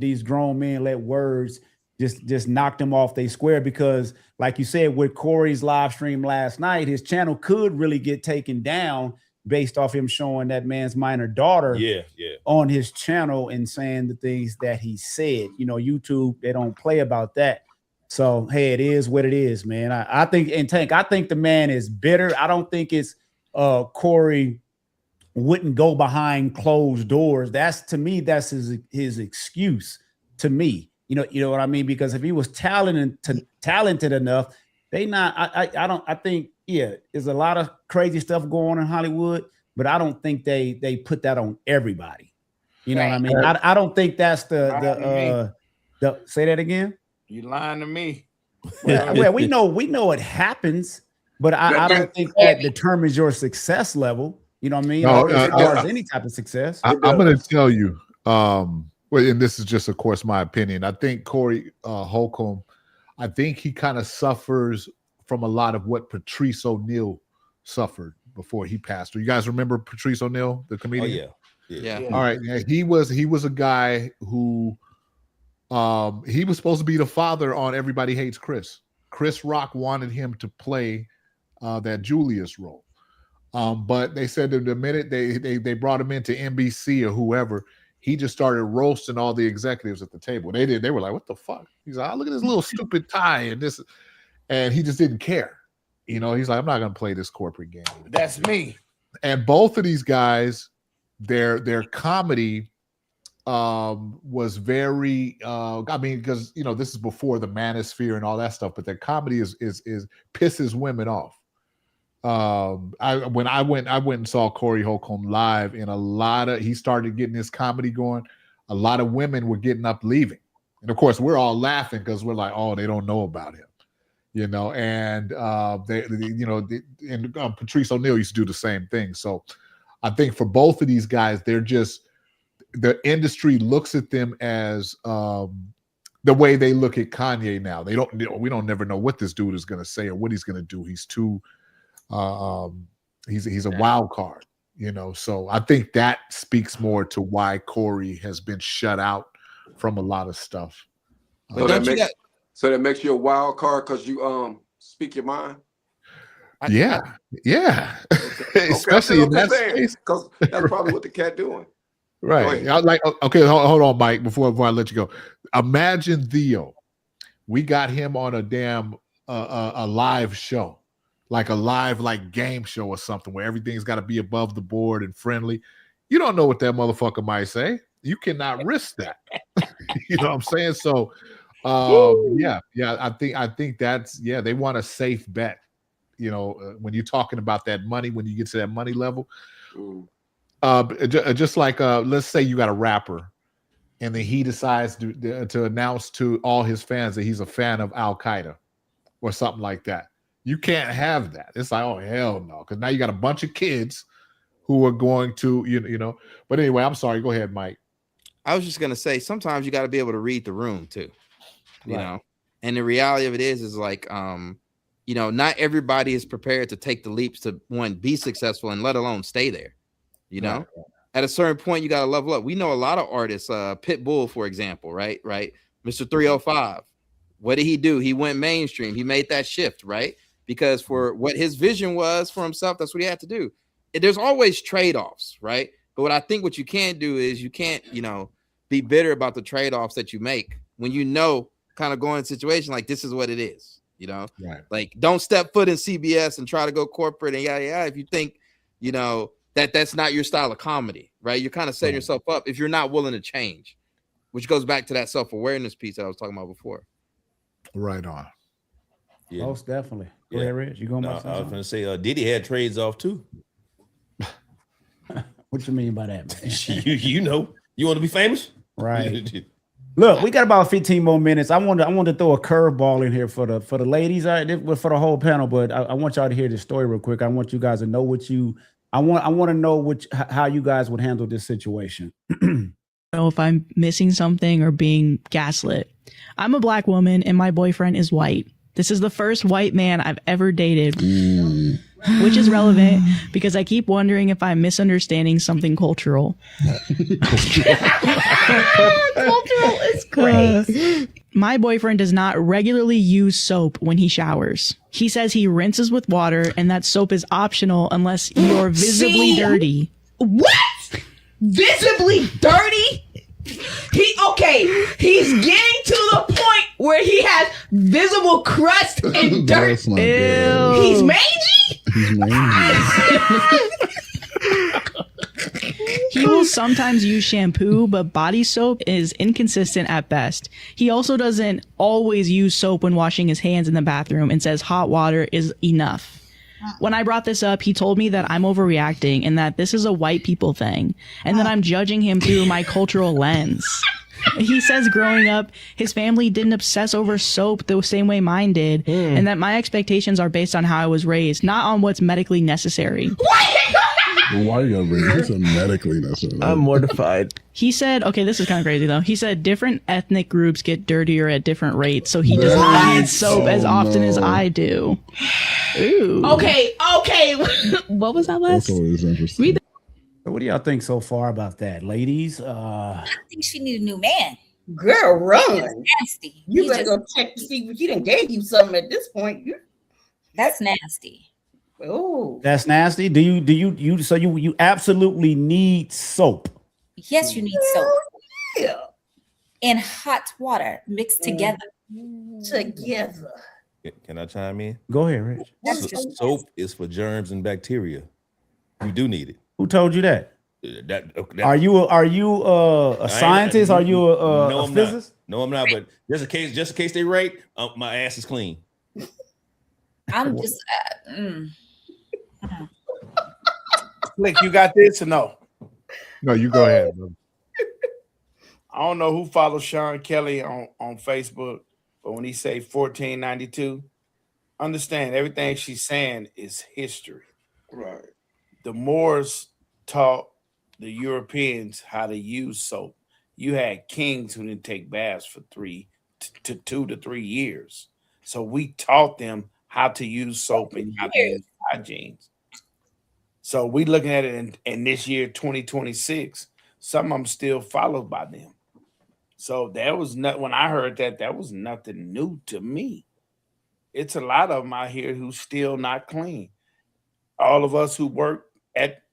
men let words just knock them off they square, because like you said, with Corey's live stream last night, his channel could really get taken down based off him showing that man's minor daughter on his channel and saying the things that he said. You know, YouTube, they don't play about that. So hey, it is what it is, man. I think, and Tank, I think the man is bitter. I don't think it's Corey wouldn't go behind closed doors. That's, to me, that's his excuse to me. You know what I mean? Because if he was talented enough, I think there's a lot of crazy stuff going on in Hollywood, but I don't think they put that on everybody. You know what I mean? I don't think that's the say that again. You lying to me. Well, we know it happens, but I don't think that determines your success level. You know what I mean? No, as far as any type of success. I'm going to tell you, and this is just, of course, my opinion. I think Corey Holcomb, I think he kind of suffers from a lot of what Patrice O'Neal suffered before he passed. Do you guys remember Patrice O'Neal, the comedian? Oh, yeah. All right. Yeah, he was a guy who he was supposed to be the father on Everybody Hates Chris. Chris Rock wanted him to play that Julius role. But they said that the minute they brought him into NBC or whoever, he just started roasting all the executives at the table. They were like, what the fuck? He's like, oh, look at this little stupid tie and this, and he just didn't care. You know, he's like, I'm not gonna play this corporate game. That's me. And both of these guys, their comedy was very I mean, because you know, this is before the manosphere and all that stuff, but their comedy is pisses women off. When I went and saw Corey Holcomb live, and he started getting his comedy going, a lot of women were getting up leaving. And of course, we're all laughing because we're like, oh, they don't know about him. You know, and Patrice O'Neal used to do the same thing. So I think for both of these guys, the industry looks at them as the way they look at Kanye now. We don't never know what this dude is going to say or what he's going to do. He's too he's a wild card, you know. So I think that speaks more to why Corey has been shut out from a lot of stuff. So that makes you a wild card because you speak your mind. Yeah. Okay. Especially in that space, because that's probably what the cat doing. Right. Okay, hold on, Mike. Before I let you go, imagine Theo. We got him on a damn a live show, like a live game show or something where everything's got to be above the board and friendly. You don't know what that motherfucker might say. You cannot risk that. You know what I'm saying? So, I think that's they want a safe bet. You know, when you're talking about that money, when you get to that money level. Just like let's say you got a rapper and then he decides to announce to all his fans that he's a fan of Al Qaeda or something like that. You can't have that. It's like, oh hell no, because now you got a bunch of kids who are going to you know. But anyway, I'm sorry. Go ahead, Mike. I was just gonna say sometimes you got to be able to read the room too, you know. And the reality of it is like you know, not everybody is prepared to take the leaps to one, be successful, and let alone stay there. You know, Right. at a certain point, you got to level up. We know a lot of artists, Pitbull, for example, right? Mr. 305. What did he do? He went mainstream. He made that shift, right? Because for what his vision was for himself, that's what he had to do. There's always trade-offs, right? But what you can't do is you can't, you know, be bitter about the trade-offs that you make when you know kind of going in a situation like this is what it is, you know? Right. Like, don't step foot in CBS and try to go corporate and yada yada if you think, you know, that's not your style of comedy, right? You're kind of setting yourself up if you're not willing to change, which goes back to that self-awareness piece that I was talking about before. Right on. Yeah. Most definitely. Go ahead, Rich. You going No, about I was something? going to say, Diddy had trades off too. What you mean by that, man? you know, you want to be famous, Right. Look, we got about 15 more minutes. I want to throw a curveball in here for the ladies, for the whole panel. But I want y'all to hear this story real quick. I want you guys to know I want to know how you guys would handle this situation. Know if I'm missing something or being gaslit. I'm a black woman and my boyfriend is white. This is the first white man I've ever dated, which is relevant because I keep wondering if I'm misunderstanding something cultural. Cultural is great. My boyfriend does not regularly use soap when he showers. He says he rinses with water and that soap is optional unless you're visibly dirty. What? Visibly dirty? He's getting to the point where he has visible crust and dirt. He's mangy? He's mangy. He will sometimes use shampoo, but body soap is inconsistent at best. He also doesn't always use soap when washing his hands in the bathroom and says hot water is enough. When I brought this up, he told me that I'm overreacting and that this is a white people thing and that I'm judging him through my cultural lens. He says growing up, his family didn't obsess over soap the same way mine did, and that my expectations are based on how I was raised, not on what's medically necessary. Well, why are you gonna bring this up medically necessary? I'm mortified. He said, okay, this is kind of crazy though. He said different ethnic groups get dirtier at different rates, so he does not need soap as often as I do. Ooh. Okay. What was that last? Also is interesting. So what do y'all think so far about that, ladies? I think she need a new man. Girl, run. That's nasty. You better go check to see if he done gave you something at this point. That's nasty. Oh, That's nasty. Do you absolutely need soap? Yes, you need soap. Yeah. And hot water mixed together. Together. Can I chime in? Go ahead, Rich. Soap is for germs and bacteria. You do need it. Who told you that? That Are you a scientist? Are you no, a I'm physicist? Not. No, I'm not. But just in case they right, my ass is clean. I'm just. Slick, you got this or no? No, you go ahead. Bro. I don't know who follows Sean Kelly on Facebook, but when he say 1492, understand everything she's saying is history. Right. The Moors taught the Europeans how to use soap. You had kings who didn't take baths for 2 to 3 years. So we taught them how to use soap and how to use hygiene. So we looking at it in this year, 2026, some of them still followed by them. So that was not, when I heard that was nothing new to me. It's a lot of them out here who's still not clean. All of us who work at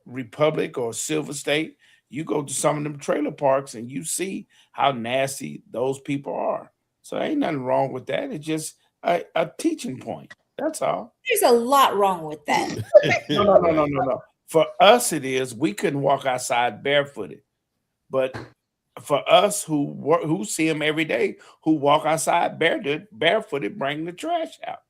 Republic or Silver State, you go to some of them trailer parks and you see how nasty those people are. So ain't nothing wrong with that. It's just a teaching point. That's all. There's a lot wrong with that. No. For us, it is. We couldn't walk outside barefooted. But for us who see them every day, who walk outside barefooted, bring the trash out.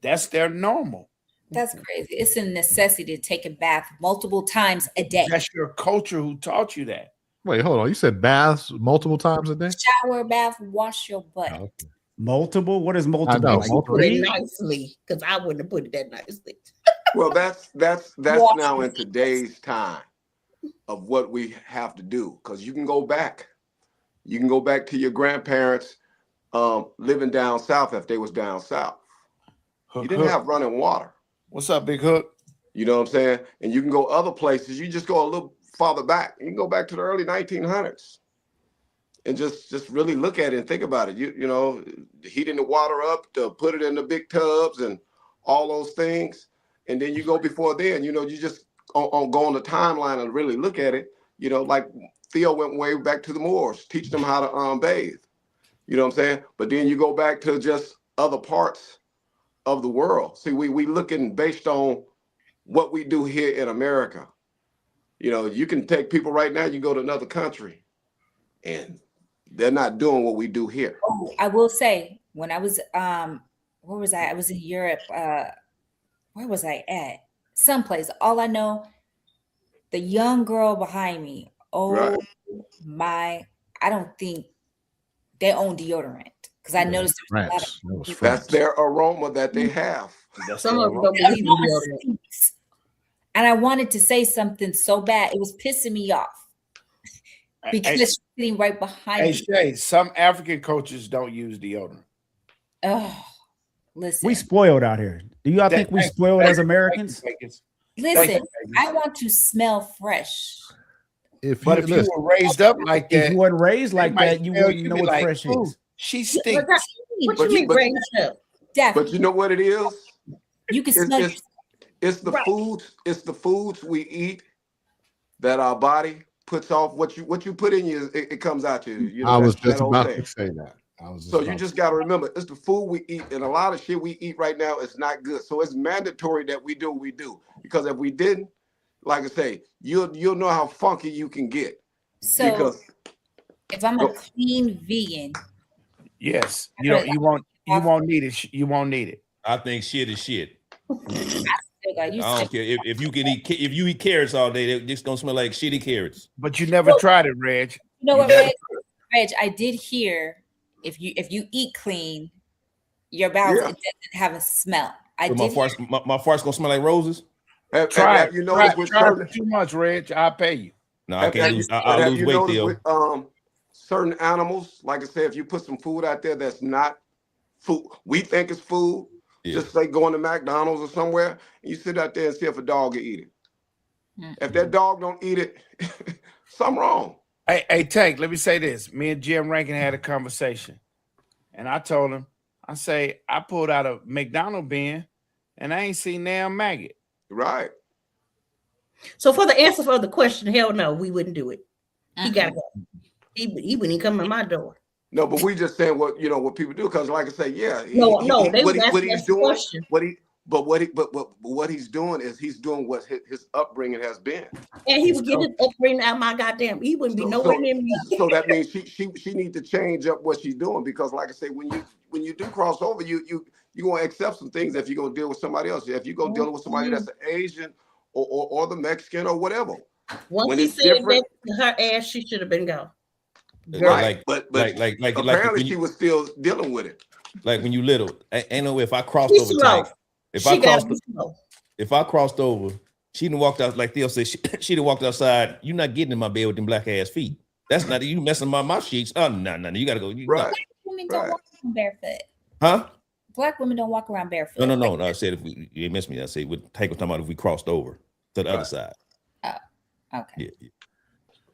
That's their normal. That's crazy. It's a necessity to take a bath multiple times a day. That's your culture who taught you that. Wait, hold on. You said baths multiple times a day? Shower, bath, wash your butt. Oh, okay. Multiple? What is multiple? I know, Like multiple. Put it three? nicely, because I wouldn't have put it that nicely. Well, that's now in today's time of what we have to do, because you can go back to your grandparents living down south if they was down south. You didn't have running water. What's up, Big Hook? You know what I'm saying? And you can go other places. You just go a little farther back. You can go back to the early 1900s and just really look at it and think about it. You know, heating the water up to put it in the big tubs and all those things. And then you go before then, you know, you just go on the timeline and really look at it. You know, like Theo went way back to the Moors, teach them how to bathe. You know what I'm saying? But then you go back to just other parts of the world. See, we looking based on what we do here in America. You know, you can take people right now, you go to another country and they're not doing what we do here. Oh, I will say, when I was where was I? I was in Europe. Where was I at? Someplace. All I know, the young girl behind me. Oh Right. my! I don't think they own deodorant because I noticed there was a lot of That's their aroma that they have. Some of them don't believe in deodorant. And I wanted to say something so bad. It was pissing me off because she's sitting right behind Hey, me. Shay, some African coaches don't use deodorant. Oh, listen. We spoiled out here. Do y'all think we spoiled as Americans? Listen, I want to smell fresh. But if you were raised up like that, if you weren't raised like they that, might you tell wouldn't know be what like, fresh "Ooh, is. she stinks." What you mean raised up? But you know what it is? You can It's- smell it's- It's the foods. It's the foods we eat that our body puts off. What you put in you, it comes out to you. You know, I was that just old about saying. to say that. So you just got to remember, it's the food we eat, and a lot of shit we eat right now is not good. So it's mandatory that we do what we do, because if we didn't, like I say, you'll know how funky you can get. So because if I'm a clean vegan, Yes, you won't need it. You won't need it. I think shit is shit. I I don't care if you can eat if you eat carrots all day, they're just gonna smell like shitty carrots. But you never tried it, Reg. you know what, Reg? I did hear if you eat clean, your bowels it doesn't have a smell. I So did. my farts gonna smell like roses. Try Have it. you noticed with try certain- it too much, Reg. I'll pay you. No, I can't lose. I'll have lose you weight, noticed Theo. with certain animals, like I said, if you put some food out there that's not food, we think it's food. Yeah. Just like going to McDonald's or somewhere, and you sit out there and see if a dog will eat it. If that dog don't eat it, something wrong. Hey, Tank, let me say this. Me and Jim Rankin had a conversation, and I told him, I pulled out a McDonald's bin, and I ain't seen damn maggot. Right. So for the answer for the question, hell no, we wouldn't do it. He gotta go. He wouldn't even come in my door. No, but we just saying what people do, because like I say, yeah. No, they was what asking he's us the doing, question. what he's doing is he's doing what his upbringing has been. And he would get his upbringing out my goddamn. He wouldn't be nowhere near me. So that means she need to change up what she's doing, because like I say, when you do cross over, you gonna accept some things if you're gonna deal with somebody else. If you go dealing with somebody that's an Asian or the Mexican or whatever. Once when he it's said different, that to her ass, she should have been gone. Right, but when apparently she was still dealing with it. Like when you little, ain't no way if I crossed She's over slow. Tank, if She I gotta crossed, be slow. if I crossed over, she done walked out like Theo said. She done walked outside. You're not getting in my bed with them black ass feet. That's not you messing my sheets. Oh no, you gotta go. Right. Women don't walk around barefoot. Huh? Black women don't walk around barefoot. No. I said if you missed me. I said what Tank was talking about if we crossed over to the other side. Oh, okay. Yeah.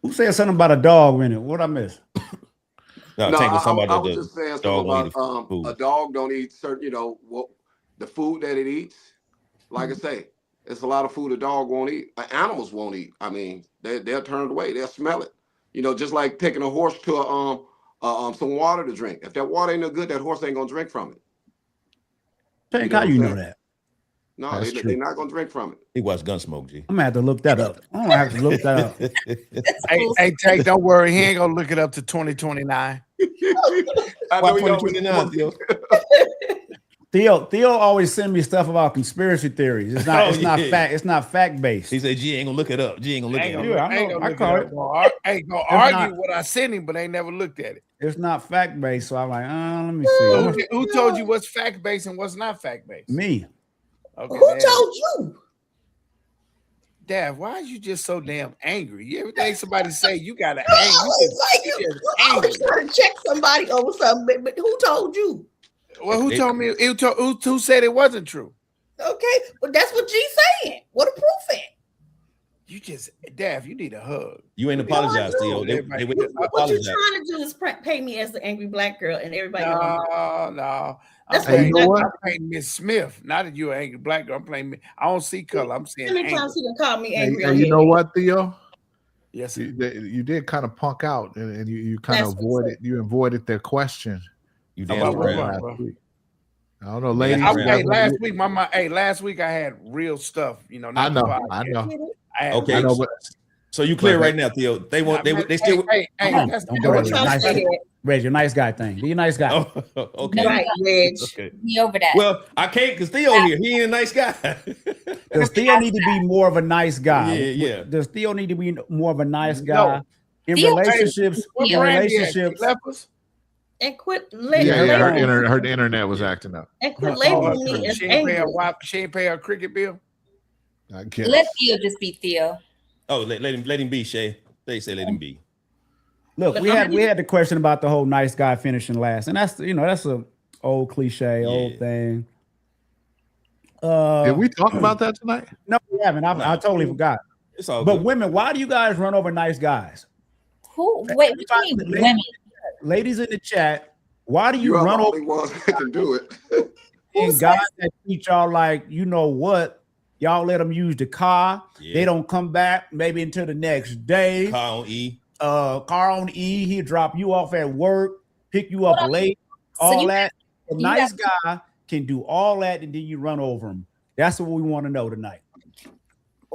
Who said something about a dog in it? What I miss? No, Tank was talking I about was the just saying dog something won't about eat food. a dog don't eat certain, the food that it eats. Like I say, it's a lot of food a dog won't eat. Animals won't eat. I mean, they'll turn it away. They'll smell it. Just like taking a horse to some water to drink. If that water ain't no good, that horse ain't gonna drink from it. Tank, how you know that? No, they're not gonna drink from it. He watched Gunsmoke, G. I'm gonna have to look that up. I'm gonna have to look that up. Hey, Tank, don't worry. He ain't gonna look it up to 2029. I Why know y'all 2029, Theo? Theo always send me stuff about conspiracy theories. It's not. It's not fact based. He said, "G ain't gonna look it up. G ain't gonna look it up." Yeah, I know. I call it. Ain't gonna argue what I sent him, but ain't never looked at it. It's not fact based, so I'm like, let me see. Who told you what's fact based and what's not fact based? Me. Okay, Who told you? Dad, why are you just so damn angry? Everything somebody say, you gotta I was like, you always trying to check somebody over something, but who told you? Well, who told me? Who said it wasn't true? Okay, well, that's what G's saying. What a proof at? You just, Daff, you need a hug. You ain't apologized, Theo. They What you're apologize. trying to do is pay me as the angry black girl, and everybody. No. That's I'm what playing Miss Smith. Not that you're an angry black girl. I'm playing. I don't see color. I'm saying. How many times he call me angry? Hey, you know what, Theo? Yes, you did kind of punk out, and you kind of avoided. You avoided their question. You did last week. I don't know, ladies. Last week I had real stuff. You know. I know. Okay. I know, but, so you clear right now, Theo? They want. They still. Don't go there. Reg, you're a nice guy thing. Be a nice guy. Okay. Right, Reg. Okay. Be over that. Well, I can't because Theo here. He ain't a nice guy. Does Theo need to be more of a nice guy? Yeah. Does Theo need to be more of a nice guy No. in Theo- relationships? Hey, In relationships. And quit her internet was acting up. and quit labeling me as She ain't pay angry. she ain't pay her cricket bill. I guess. Let Theo just be Theo. Oh, let him be, Shay. They say let him be. Look, we had the question about the whole nice guy finishing last, and that's that's a old cliche, old thing. Did we talk about that tonight? No, we haven't. I totally forgot. It's all but good. women, why do you guys run over nice guys? Who? Wait, what do you mean women? Ladies in the chat, why do you You're run the over only ones that can do it. and guys that treat y'all like you know what? Y'all let them use the car. They don't come back maybe until the next day. Car on E. Car on E. He'll drop you off at work, pick you up late, all that. A nice guy can do all that, and then you run over him. That's what we want to know tonight.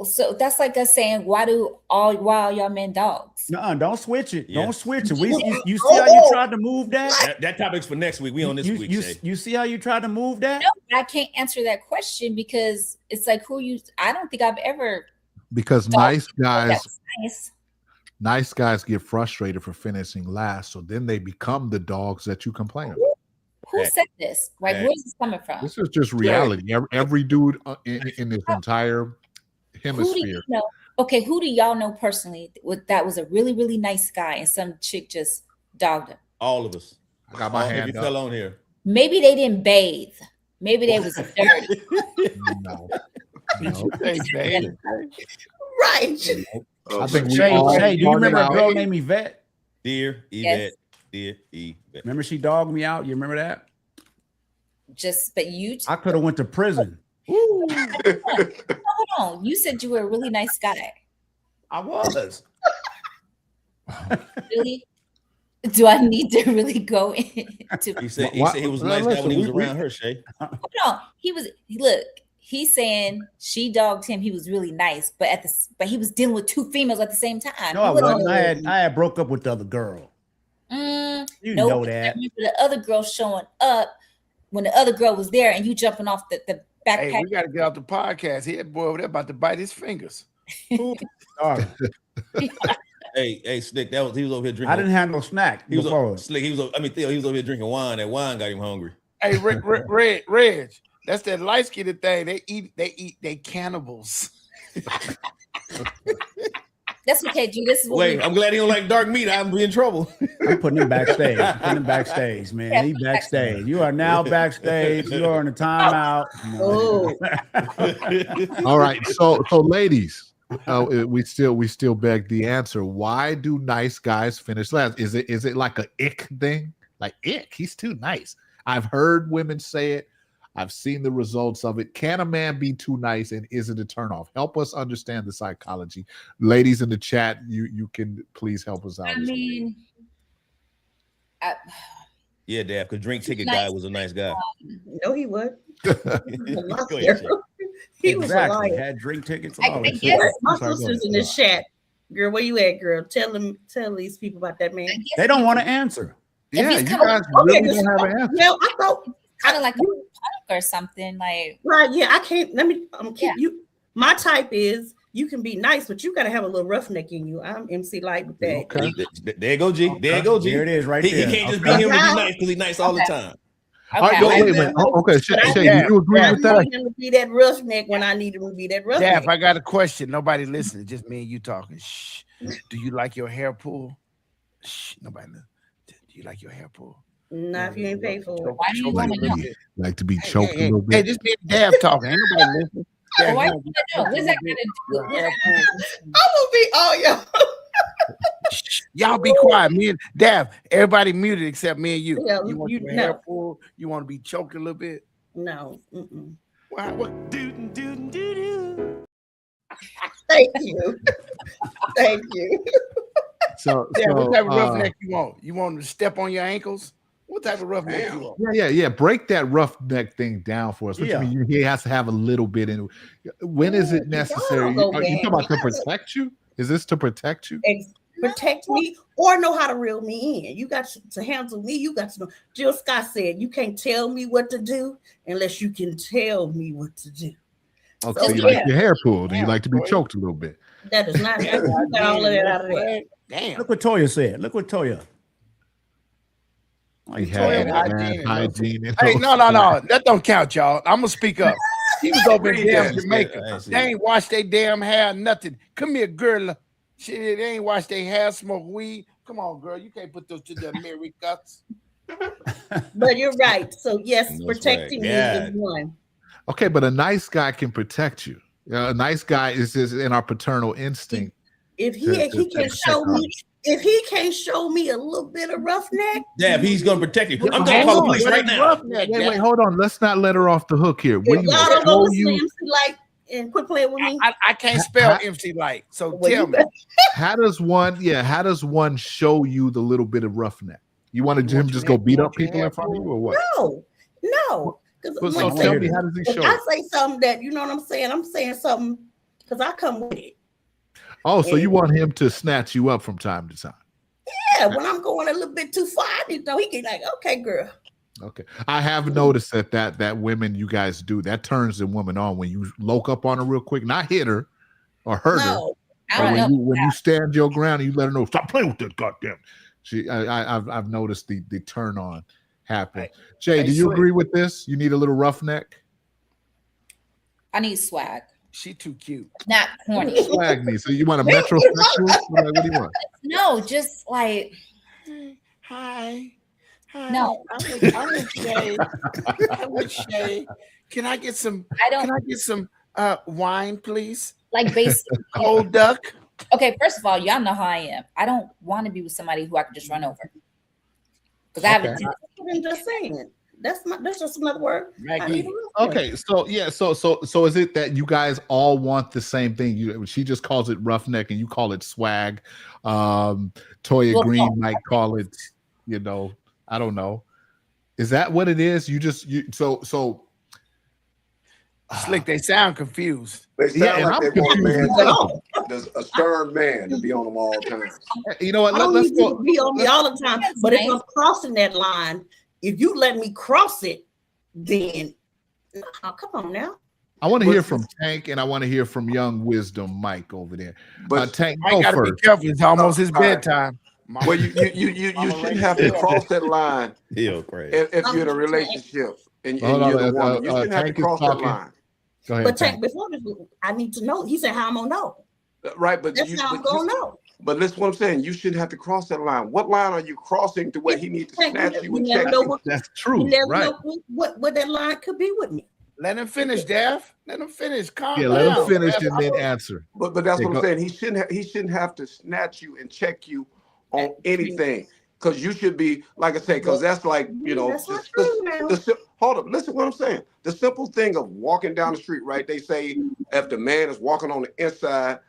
So that's like us saying, why all y'all men dogs? No, don't switch it. Yeah. Don't switch it. You see how you tried to move that? That topic's for next week. We on this week, Shay. You see how you tried to move that? No, I can't answer that question because it's like I don't think I've ever. Because nice guys, That's nice. nice guys get frustrated for finishing last, so then they become the dogs that you complain about. Who said this? Like, where's this coming from? This is just reality. Every dude in this entire Who do hemisphere. you know? Okay, who do y'all know personally that was a really, really nice guy and some chick just dogged him? All of us. I got my hand you up. fell on here. Maybe they didn't bathe. Maybe they was dirty. No. Right. I think Shay, do you remember a girl named Yvette? Dear Yes. Yvette. Remember she dogged me out? You remember that? But you. I could have went to prison. Hold on. You said you were a really nice guy. I was. Really? Do I need to really go into? He said he was a nice guy when he was around her, Shay. Hold on. Look. He's saying she dogged him. He was really nice, but he was dealing with two females at the same time. No, I wasn't. I had broke up with the other girl. You know that. I remember the other girl showing up when the other girl was there, and you jumping off the backpack. Hey, we got to get off the podcast. He had boy over there about to bite his fingers. Sorry. Hey, Slick, he was over here drinking. I didn't have no snack. He was Slick. Theo, he was over here drinking wine. That wine got him hungry. Hey, Reg, that's that light skinned thing. They cannibals. That's okay, G. This is Wait, I'm glad he don't like dark meat. I'm in trouble. I'm putting him backstage. Man. He backstage. You are now backstage. You are in a timeout. All right. So ladies, we still beg the answer. Why do nice guys finish last? Is it like a ick thing? Like ick? He's too nice. I've heard women say it. I've seen the results of it. Can a man be too nice, and is it a turnoff? Help us understand the psychology. Ladies in the chat, you can please help us out. I mean, yeah, Dad, because drink ticket guy was a nice guy. No, he would. Go ahead, Shay. He was a liar. Had drink tickets. My sister's in the chat. Girl, where you at, girl? Tell these people about that man. They don't want to answer. Yeah, you guys really don't have an answer. Well, I thought kind of like a punk or something. Like, right? Yeah, I can't. Let me. You. My type is you can be nice, but you got to have a little roughneck in you. I'm MC Light with that. Okay. There you go, G. There you go, G. There it is, right He there. can't just be him to be nice because he's nice all the time. All right, wait a minute. Okay, Shay, do you agree with that? I need him to be that roughneck when I need him to be that roughneck. Yeah, if I got a question, nobody listening, just me and you talking. Shh. Do you like your hair pulled? Shh. Nobody knows. Do you like your hair pulled? Not if you ain't paid for it. Why do you want to know? Like to be choked a Hey, little hey, bit. this big Dab talking. Ain't nobody listening. Well, Dab, why you do want you to want to know? What's that got to do? your hair pulled? I'm gonna be y'all. Y'all be quiet, me and Dab. Everybody muted except me and you. Yeah, You want you your hair no. pulled? You want to be choked a little bit? No. Mm-mm. What? Thank you. Thank you. So, Yeah, what type of so roughneck you want? You want to step on your ankles? What type of roughneck you want? yeah. Break that roughneck thing down for us. What Yeah. you mean? He has to have a little bit in. When is it necessary? Y'all Are go you talking about bad. to protect you? Is this to protect you? Protect me or know how to reel me in. You got to handle me. You got to know. Jill Scott said, "You can't tell me what to do unless you can tell me what to do." Okay, So, so you yeah. like your hair pulled and you Damn, like to be boy. choked a little bit. That is not. You got all of that out of there. Damn. Look what Toya said. Look what Toya. He Toya had hygiene bad and hygiene. and Hey, all no. That don't count, y'all. I'm gonna speak up. He was over in Read damn that. Jamaica. I ain't seen They it. ain't washed their damn hair, nothing. Come here, girl. Shit, they ain't washed their hair, smoke weed. Come on, girl. You can't put those to the Americas. But you're right. So yes, No protecting swag. me Yeah. is one. Okay, but a nice guy can protect you. A nice guy is just in our paternal instinct. If he to can protect show us. me, if he can't show me a little bit of roughneck, Dab, he's gonna protect you. I'm Hold gonna call the on. police right now. Wait, hold on. Let's not let her off the hook here. if Will you y'all don't go show listen to you? MC Light and quit playing with me, I can't spell MC Light, so well, tell you me. better- How does one show you the little bit of roughneck? You want You him want just your go hair- beat you up want your people hair in front of you pulled? or what? no. Because So tell me, how does he if show I it? say something that you know what I'm saying, I'm saying something because I come with it. Oh, so you And- want him to snatch you up from time to time? Yeah, when I'm going a little bit too far, I need to know he can like, okay, girl. Okay, I have noticed that women, you guys do that turns the woman on when you loke up on her real quick, not hit her or hurt her, No, I but don't know. when you stand your ground and you let her know stop playing with that goddamn. I've noticed the turn on happen. Jay, Hey, do you Slick. agree with this? You need a little roughneck. I need swag, She too cute. not corny. Swag me. So you want a metrosexual? What do you want? No, just like Hi. No. I'm with Shay. I'm with Shay. Can I get some? I don't- Can I get some wine, please? like basic. Cold duck. Okay, first of all, y'all know how I am. I don't want to be with somebody who I can just run over. Because I have a Okay. I'm just saying. That's just another word. I need a roughneck. Okay, so yeah, so is it that you guys all want the same thing? She just calls it roughneck, and you call it swag. Toya Well, Green no. might call it, I don't know. Is that what it is? So Slick, they sound confused. They sound Yeah, and like I'm they want a confused man, myself. there's a stern man to be on them all times. You know what? I don't Let's need you go. to be on me all the time. But if nice. I'm crossing that line, if you let me cross it, then come on now. I want to hear from Tank, and I want to hear from Young Wisdom Mike over there. But Tank, I go gotta be first. careful. It's almost his all right. bedtime. Well, you shouldn't have to cross that line He'll crazy. if you're in a relationship and Hold you're on, the woman. You shouldn't have to Tank is cross that talking. line. Go ahead, But Tank. Tank, before this, I need to know. He said, "How I'm gonna know?" Right, but That's how I'm gonna know. But listen, what I'm saying, you shouldn't have to cross that line. What line are you crossing to where he needs to Tank, snatch you you and never check know you? what That's you true, never right? know what that line could be with me. Let him finish, Daff. Let him finish. Calm Yeah, down. let him finish Daff. and then answer. But that's Yeah, what go- I'm saying. He shouldn't have to snatch you and check you on anything. Because you should be, like I say, because that's like, That's not true now. hold up, listen to what I'm saying. The simple thing of walking down the street, right? They say if the man is walking on the inside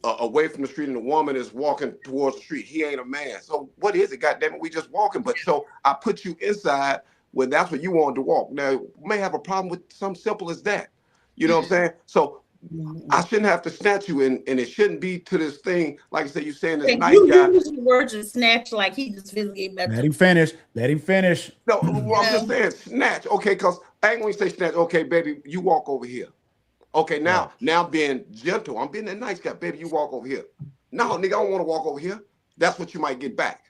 away from the street and the woman is walking towards the street, he ain't a man. So what is it? God damn it, we just walking. But so I put you inside when that's what you wanted to walk. Now, you may have a problem with something simple as that. You know what I'm saying? So I shouldn't have to snatch you, and it shouldn't be to this thing, like I said, you're saying this Tank, nice you guy. use the words and snatch like he just physically better. Let him finish. Let him finish. No, well, I'm just saying snatch. Okay, because I ain't going to say snatch. Okay, baby, you walk over here. Okay, now I'm being gentle. I'm being a nice guy. Baby, you walk over here. No, nigga, I don't want to walk over here. That's what you might get back.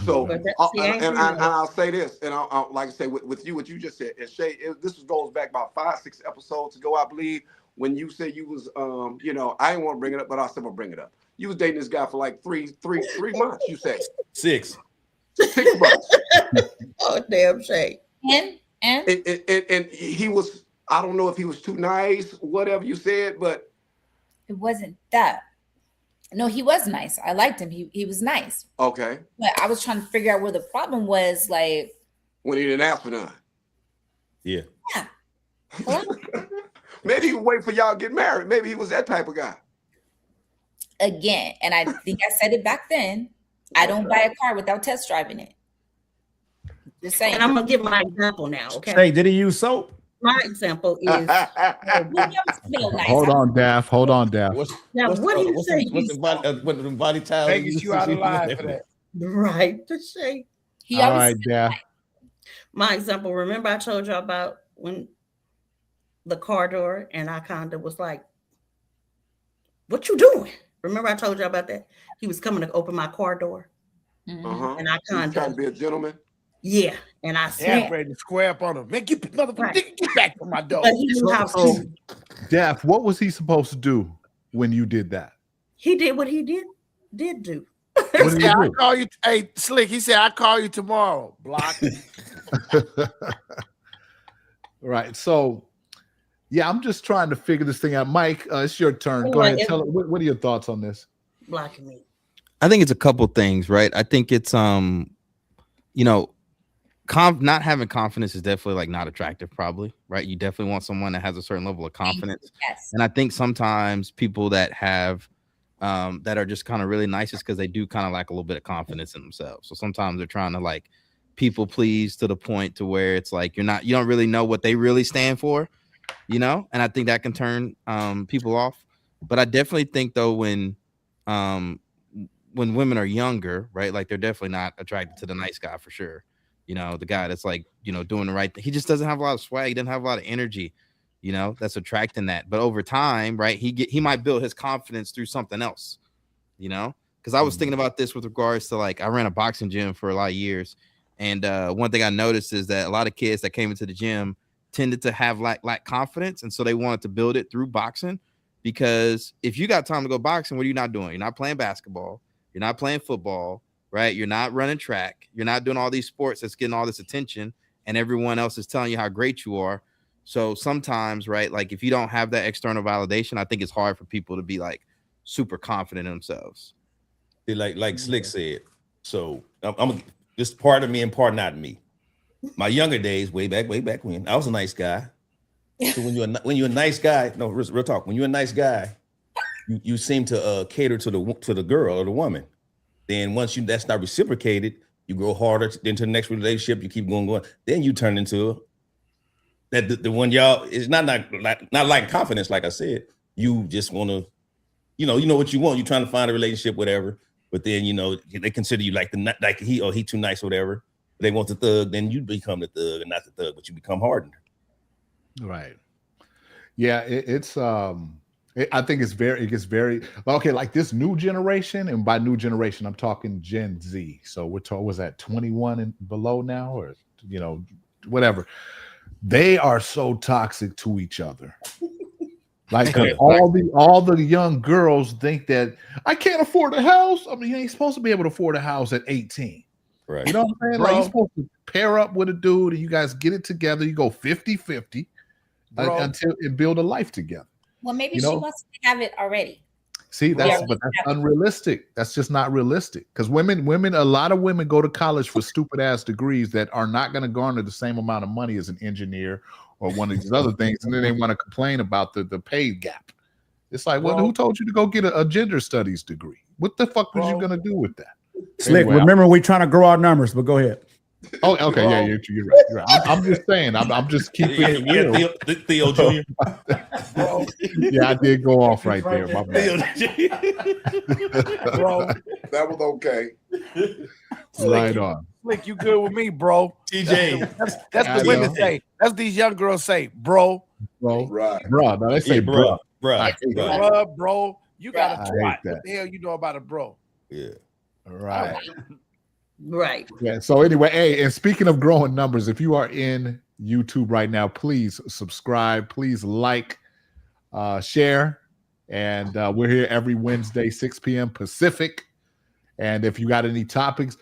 So, I'll say this, and I'll like I say with you, what you just said, and Shay, this goes back about 5-6 episodes ago, I believe, when you said you was, I didn't want to bring it up, but I said I'm gonna bring it up. You was dating this guy for like three months. You say 6. $6. Oh, damn shame. And he was, I don't know if he was too nice, whatever you said, but it wasn't that. No, he was nice. I liked him. He was nice. okay. But I was trying to figure out where the problem was. Like, When he didn't ask for none. Yeah. Maybe he would wait for y'all to get married. Maybe he was that type of guy. again, and I think I said it back then, I don't buy a car without test driving it. Just saying. And I'm gonna give my example now. Okay. Hey, did he use soap? My example is Hold on, Daff. Hold on, Daff. now what do you say? What the body towel? Vegas, you out of line for that. Right to say. All right, Daff. My example, remember I told you about when the car door and I kind of was like, what you doing? Remember I told you about that? He was coming to open my car door. And I kind trying of to be a gentleman. Yeah. And I said, ready to square up on him. Man, get back from my door. But he knew how to. Daff, what was he supposed to do when you did that? He did what he did do. He said, I'll call you. Hey, Slick, he said, I'll call you tomorrow. Block. Right. So, yeah, I'm just trying to figure this thing out. Mike, it's your turn. Go ahead. Tell what are your thoughts on this? Blocking me. I think it's a couple things, right? I think it's you know, not having confidence is definitely like not attractive, probably, right? You definitely want someone that has a certain level of confidence. Yes. And I think sometimes people that have that are just kind of really nice is because they do kind of lack a little bit of confidence in themselves. So sometimes they're trying to like people please to the point to where it's like you don't really know what they really stand for, you know? And I think that can turn people off. But I definitely think though when women are younger, right? Like they're definitely not attracted to the nice guy for sure. You know, the guy that's like, you know, doing the right thing. He just doesn't have a lot of swag. He doesn't have a lot of energy, you know, that's attracting that. But over time, right, he might build his confidence through something else, you know? Because I was thinking about this with regards to like, I ran a boxing gym for a lot of years. And one thing I noticed is that a lot of kids that came into the gym tended to have lack confidence. And so they wanted to build it through boxing. Because if you got time to go boxing, what are you not doing? You're not playing basketball. You're not playing football, right? You're not running track. You're not doing all these sports that's getting all this attention and everyone else is telling you how great you are. So sometimes, right, like if you don't have that external validation, I think it's hard for people to be like super confident in themselves. Like Slick said. So I'm just part of me and part not me. My younger days, way back when, I was a nice guy. So when you're a nice guy, no, real talk. When you're a nice guy, you seem to cater to the girl or the woman. Then once that's not reciprocated, you grow harder into the next relationship. You keep going. Then you turn into that the one y'all is not like confidence. Like I said, you just want to, you know what you want. You're trying to find a relationship, whatever. But then they consider you like he too nice, or whatever. They want the thug. Then you become the thug, and not the thug, but you become hardened. Right. Yeah, I think it gets very okay. Like this new generation, and by new generation, I'm talking Gen Z. So was that 21 and below now, or whatever. They are so toxic to each other. Like all the young girls think that I can't afford a house. I mean, you ain't supposed to be able to afford a house at 18. Right. You know what I'm saying? Like you're supposed to pair up with a dude and you guys get it together. You go 50-50 until and build a life together. Well, maybe she wants to have it already. See, that's unrealistic. That's just not realistic. Because a lot of women go to college for stupid ass degrees that are not going to garner the same amount of money as an engineer or one of these other things, and then they want to complain about the pay gap. It's like, well, who told you to go get a gender studies degree? What the fuck was you going to do with that? Slick, anyway, remember we're trying to grow our numbers, but go ahead. Oh, okay, yeah, you're right. You're right. I'm just saying. I'm just keeping it real. Theo Jr. Yeah, I did go off right there. My bad. Bro, that was okay. Right on. Slick, you good with me, bro? TJ. That's what women say. That's what these young girls say, bro. Right. Bro. No, they say bro. Bro. You got a twat. What the hell you know about a bro? Yeah. Right. Right. Yeah. So anyway, hey, and speaking of growing numbers, if you are in YouTube right now, please subscribe, please like, share, and we're here every Wednesday, 6 p.m. Pacific. And if you got any topics,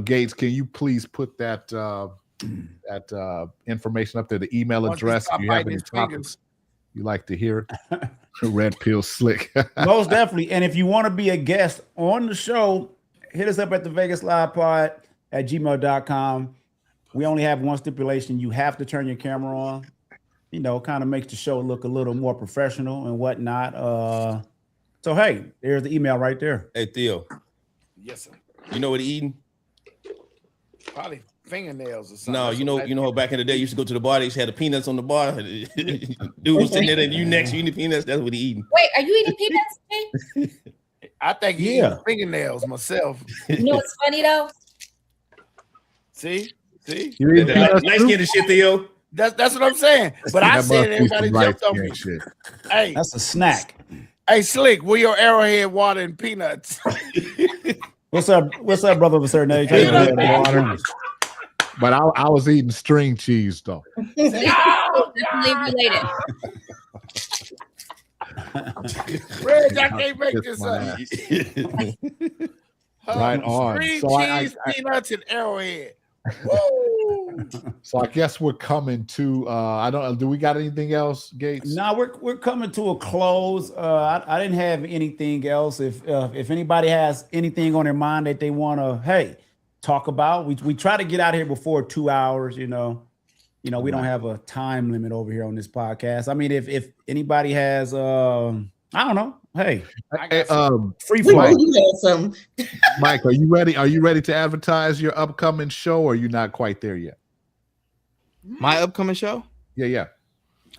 Gates, can you please put that information up there, the email address, if you have any topics you like to hear? Red Pill Slick. Most definitely. And if you want to be a guest on the show, hit us up at the Vegas Live Pod at gmail.com. We only have one stipulation. You have to turn your camera on. Kind of makes the show look a little more professional and whatnot. So, hey, there's the email right there. Hey, Theo. Yes, sir. You know what he eating? Probably fingernails or something. No, you know how back in the day you used to go to the bar, they used to have the peanuts on the bar. Dude was sitting there and you next, you eating peanuts, that's what he eating. Wait, are you eating peanuts today? I think he eating fingernails myself. You know what's funny though? See? Nice skin and shit, Theo. That's what I'm saying. But I said everybody jumped on me. Hey, that's a snack. Hey, Slick, where your Arrowhead water and peanuts? What's up, brother of a certain age? But I was eating string cheese though. Definitely related. Reg, I can't make this up. Right on. String So cheese, peanuts, and Arrowhead. Woo! So I guess we're coming to I don't. Do we got anything else, Gates? No, we're coming to a close. I didn't have anything else. If anybody has anything on their mind that they want to talk about, we try to get out here before 2 hours. We don't have a time limit over here on this podcast. I mean, if anybody has I don't know. Hey, free Mike. Mike, are you ready? Are you ready to advertise your upcoming show, or are you not quite there yet? My upcoming show? Yeah.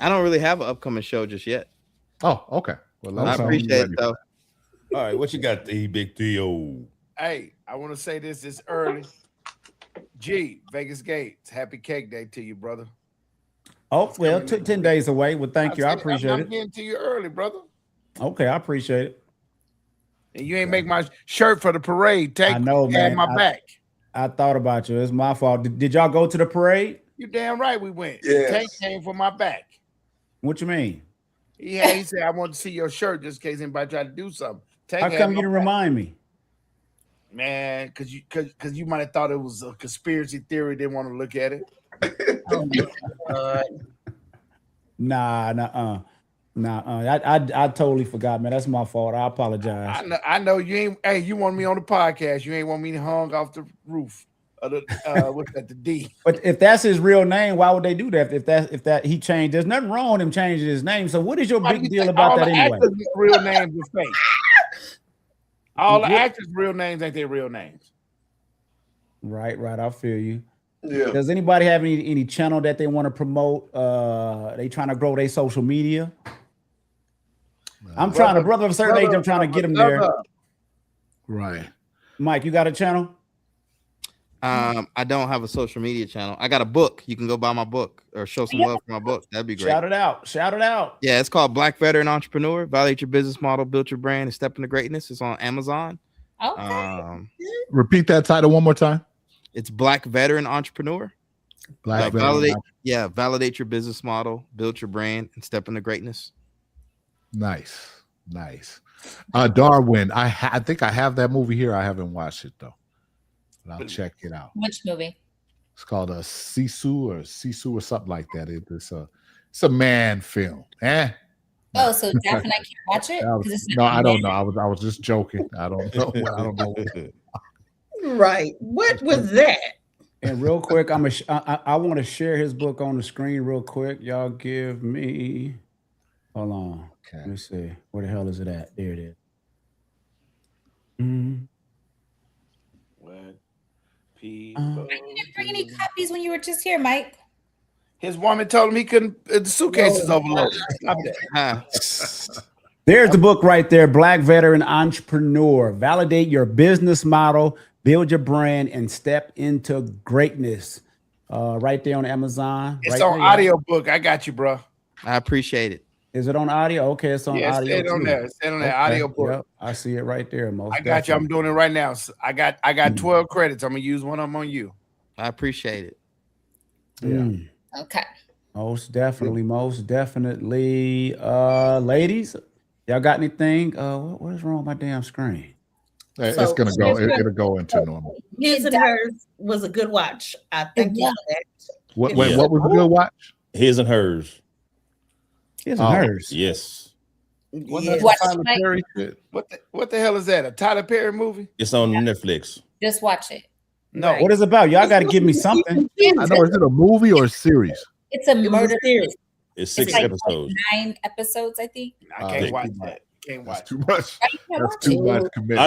I don't really have an upcoming show just yet. Oh, okay. Well, I appreciate it though. All right, what you got, the big Theo? Hey, I want to say this is early. Vegas Gates, happy cake day to you, brother. Oh, well, 10 days away. Well, thank you. I appreciate I'm it. getting to you early, brother. Okay, I appreciate it. And you ain't make my shirt for the parade. I know, man. My back. I thought about you. It's my fault. Did y'all go to the parade? You damn right we went. Yes. Tank came for my back. What you mean? He said, I want to see your shirt just in case anybody tried to do something. Tank How come you didn't remind me? Man, because you might have thought it was a conspiracy theory. Didn't want to look at it. Oh my God. I totally forgot, man. That's my fault. I apologize. I know you ain't. Hey, you want me on the podcast? You ain't want me hung off the roof of the what's that? The D. But if that's his real name, why would they do that? If that he changed, there's nothing wrong with him changing his name. So what is your big deal about that anyway? Real names are fake. All the actors' real names ain't their real names. Right. I feel you. Yeah. Does anybody have any channel that they want to promote? They trying to grow their social media? I'm trying to, brother of a certain age, I'm trying to get them there. Right. Mike, you got a channel? I don't have a social media channel. I got a book. You can go buy my book or show some love for my book. That'd be great. Shout it out. Yeah, it's called Black Veteran Entrepreneur. Validate your business model, build your brand, and step into greatness. It's on Amazon. Okay. Repeat that title one more time. It's Black Veteran Entrepreneur. Validate your business model, build your brand, and step into greatness. Nice. Darwin, I think I have that movie here. I haven't watched it though, but I'll check it out. Which movie? It's called a Sisu or something like that. It's a man film. Oh, so Jeff and I can't watch it? No, I don't know. I was just joking. I don't know. I don't know. Right. What was that? And real quick, I want to share his book on the screen real quick. Y'all give me. Hold on. Okay. Let me see. Where the hell is it at? There it is. What? I didn't bring any copies when you were just here, Mike. His woman told him he couldn't. The suitcase is overloaded. Stop that. There's the book right there. Black Veteran Entrepreneur. Validate your business model, build your brand, and step into greatness. Right there on Amazon. It's on audiobook. I got you, bro. I appreciate it. Is it on audio? Okay, it's on audio. It's on there. It's on that audio book. Yep, I see it right there. I got you. I'm doing it right now. So I got 12 credits. I'm gonna use one of them on you. I appreciate it. Yeah. Okay. Most definitely. Ladies, y'all got anything? What is wrong with my damn screen? It's gonna go. It'll go into normal. His and Hers was a good watch. I thank you for that. What was a good watch? His and Hers. His and Hers. Yes. What the hell is that? A Tyler Perry movie? It's on Netflix. Just watch it. No. What is it about? Y'all got to give me something. I know. Is it a movie or a series? It's a murder series. It's 6 like episodes. 9 episodes, I think. I can't watch that. Can't watch. That's too much. That's too much commitment.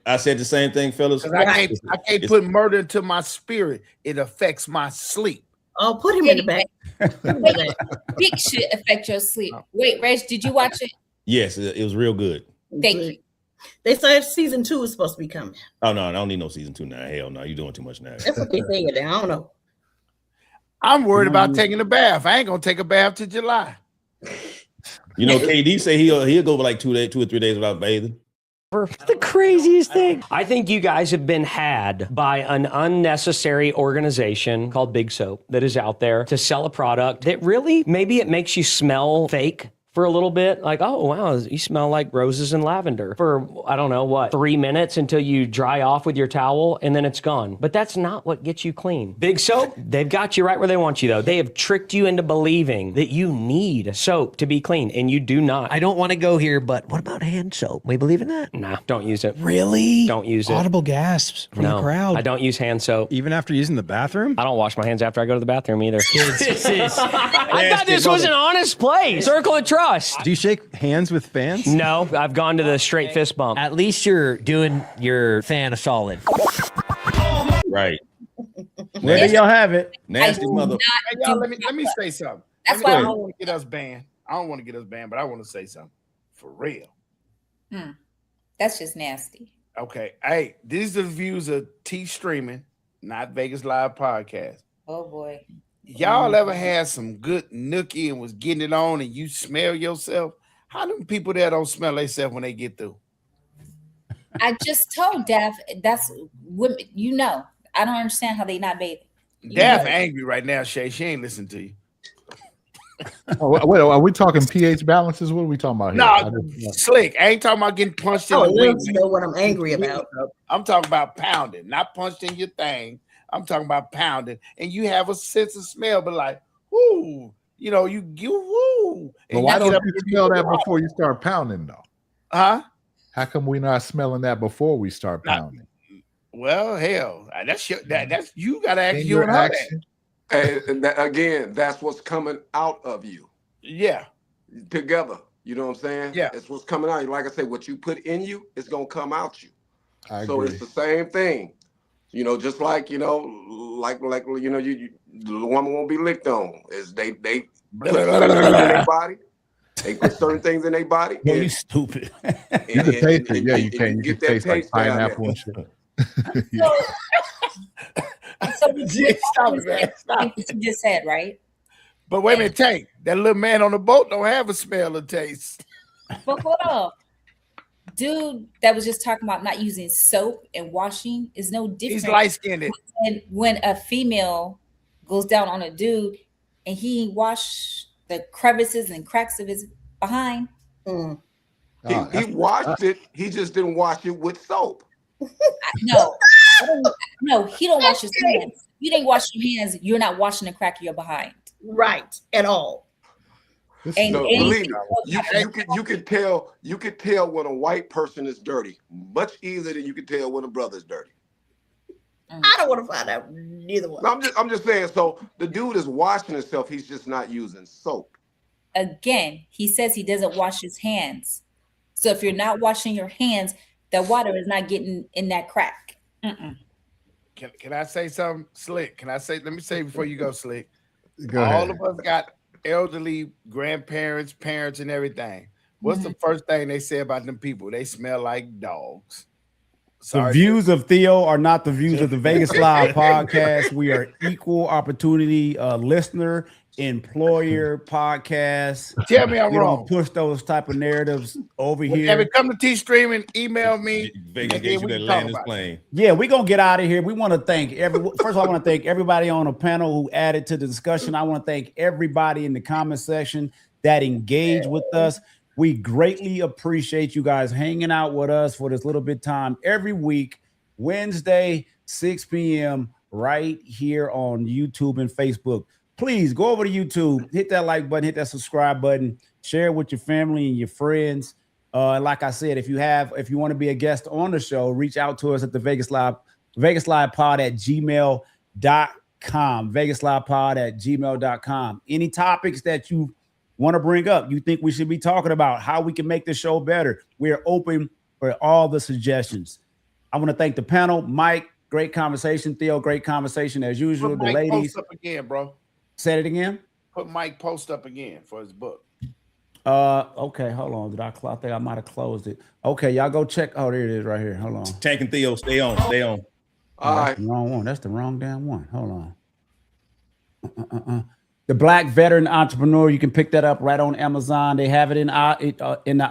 I said the same thing, fellas. I can't put murder into my spirit. It affects my sleep. Oh, put him in the back. Big shit affect your sleep. Wait, Reg, did you watch it? Yes, it was real good. Thank you. They said season 2 is supposed to be coming. Oh no, I don't need no season 2 now. Hell no, you're doing too much now. That's what they saying. I don't know. I'm worried about taking a bath. I ain't gonna take a bath till July. You know, KD say he'll go for like 2 or 3 days without bathing. The craziest thing. I think you guys have been had by an unnecessary organization called Big Soap that is out there to sell a product that really, maybe it makes you smell fake for a little bit. Like, oh, wow, you smell like roses and lavender for, I don't know, what, 3 minutes until you dry off with your towel and then it's gone. But that's not what gets you clean. Big Soap, they've got you right where they want you, though. They have tricked you into believing that you need soap to be clean, and you do not. I don't want to go here, but what about hand soap? We believe in that? Nah, don't use it. Really? Don't use it. Audible gasps from the crowd. I don't use hand soap. Even after using the bathroom? I don't wash my hands after I go to the bathroom either. I thought this Nasty was an honest place. Circle of trust. Do you shake hands with fans? No, I've gone to the straight fist bump. At least you're doing your fan a solid. Right. There y'all have it. Nasty mother. Hey, y'all, let me say something. That's I why don't want to get us banned. I don't want to get us banned, but I want to say something for real. That's just nasty. Okay. Hey, these are the views of T Streaming, not Vegas Live Podcast. Oh boy. Y'all ever had some good nookie and was getting it on and you smell yourself? How do people there don't smell themselves when they get through? I just told Dav that's women. You know, I don't understand how they not bathing. Dav angry right now, Shay. She ain't listening to you. Wait, are we talking pH balances? What are we talking about here? No, Slick. I ain't talking about getting punched in the wings. You know what I'm angry about. I'm talking about pounding, not punched in your thing. I'm talking about pounding, and you have a sense of smell, but like, whoo, you know, you whoo. But why don't you smell that before you start pounding, though? Huh? How come we're not smelling that before we start pounding? Well, hell, that's you got to ask In you your and her action. And again, that's what's coming out of you. Yeah. Together. You know what I'm saying? Yeah. It's what's coming out. Like I said, what you put in you is going to come out you. So agree. it's the same thing. You know, just like, you know, like you know, you the woman won't be licked on. Is they put certain things in their body. They put certain things in their body. Yeah, you stupid. You can taste it. Yeah, you can. You can taste like pineapple and shit. So stop what you just said, right? But wait a minute, Tank. That little man on the boat don't have a smell or taste. But hold on. Dude that was just talking about not using soap and washing is no different. He's light-skinned. And when a female goes down on a dude and he wash the crevices and cracks of his behind. He washed it. He just didn't wash it with soap. No, he don't wash his hands. You didn't wash your hands. You're not washing the crack of your behind. Right. At all. And No, believe me, you could tell when a white person is dirty much easier than you can tell when a brother's dirty. I don't want to find out neither one. No, I'm just saying. So the dude is washing himself. He's just not using soap. Again, he says he doesn't wash his hands. So if you're not washing your hands, the water is not getting in that crack. Can I say something, Slick? Let me say before you go, Slick. Go ahead. All of us got elderly grandparents, parents, and everything. What's the first thing they say about them people? They smell like dogs. The views of Theo are not the views of the Vegas Live podcast. We are equal opportunity listener, employer podcast. Tell me I'm wrong. Don't push those type of narratives over here. Ever come to T Streaming, email me. Vegas gave you that landing plane. Yeah, we're gonna get out of here. We want to thank first of all, I want to thank everybody on the panel who added to the discussion. I want to thank everybody in the comment section that engaged with us. We greatly appreciate you guys hanging out with us for this little bit of time every week, Wednesday, 6 p.m. right here on YouTube and Facebook. Please go over to YouTube, hit that like button, hit that subscribe button, share it with your family and your friends. And like I said, if you want to be a guest on the show, reach out to us at the Vegas Live Pod at gmail.com. VegasLivePod at gmail.com. Any topics that you want to bring up, you think we should be talking about, how we can make the show better, we're open for all the suggestions. I want to thank the panel. Mike, great conversation. Theo, great conversation as usual. Put The Mike ladies. post up again, bro. Say it again. Put Mike post up again for his book. Okay, hold on. I think I might have closed it. Okay, y'all go check. Oh, there it is right here. Hold on. Tank and Theo, stay on. All right. That's the wrong one. That's the wrong damn one. Hold on. The Black Veteran Entrepreneur. You can pick that up right on Amazon. They have it in the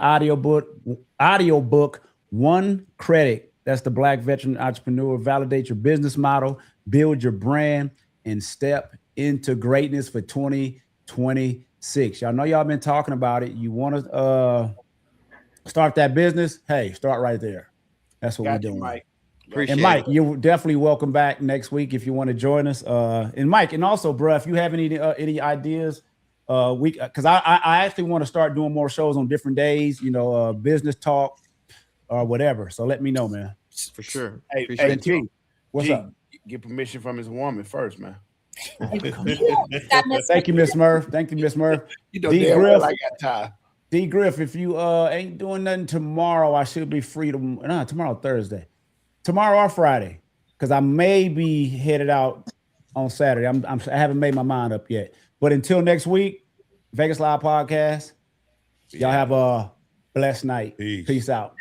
audiobook. One credit. That's the Black Veteran Entrepreneur. Validate your business model, build your brand, and step into greatness for 2026. Y'all know y'all been talking about it. You want to start that business? Hey, start right there. That's what we're doing. Mike. And Mike, you're definitely welcome back next week if you want to join us. And Mike, and also, bro, if you have any ideas, because I actually want to start doing more shows on different days. Business talk or whatever. So let me know, man. For sure. Hey, G, what's up? Get permission from his woman first, man. Thank you, Miss Murph. Thank you, Miss Murph. You know damn well I got time. D Griff, if you ain't doing nothing tomorrow, I should be free tomorrow, Thursday. Tomorrow or Friday, because I may be headed out on Saturday. I haven't made my mind up yet. But until next week, Vegas Live Podcast. Y'all have a blessed night. Peace out.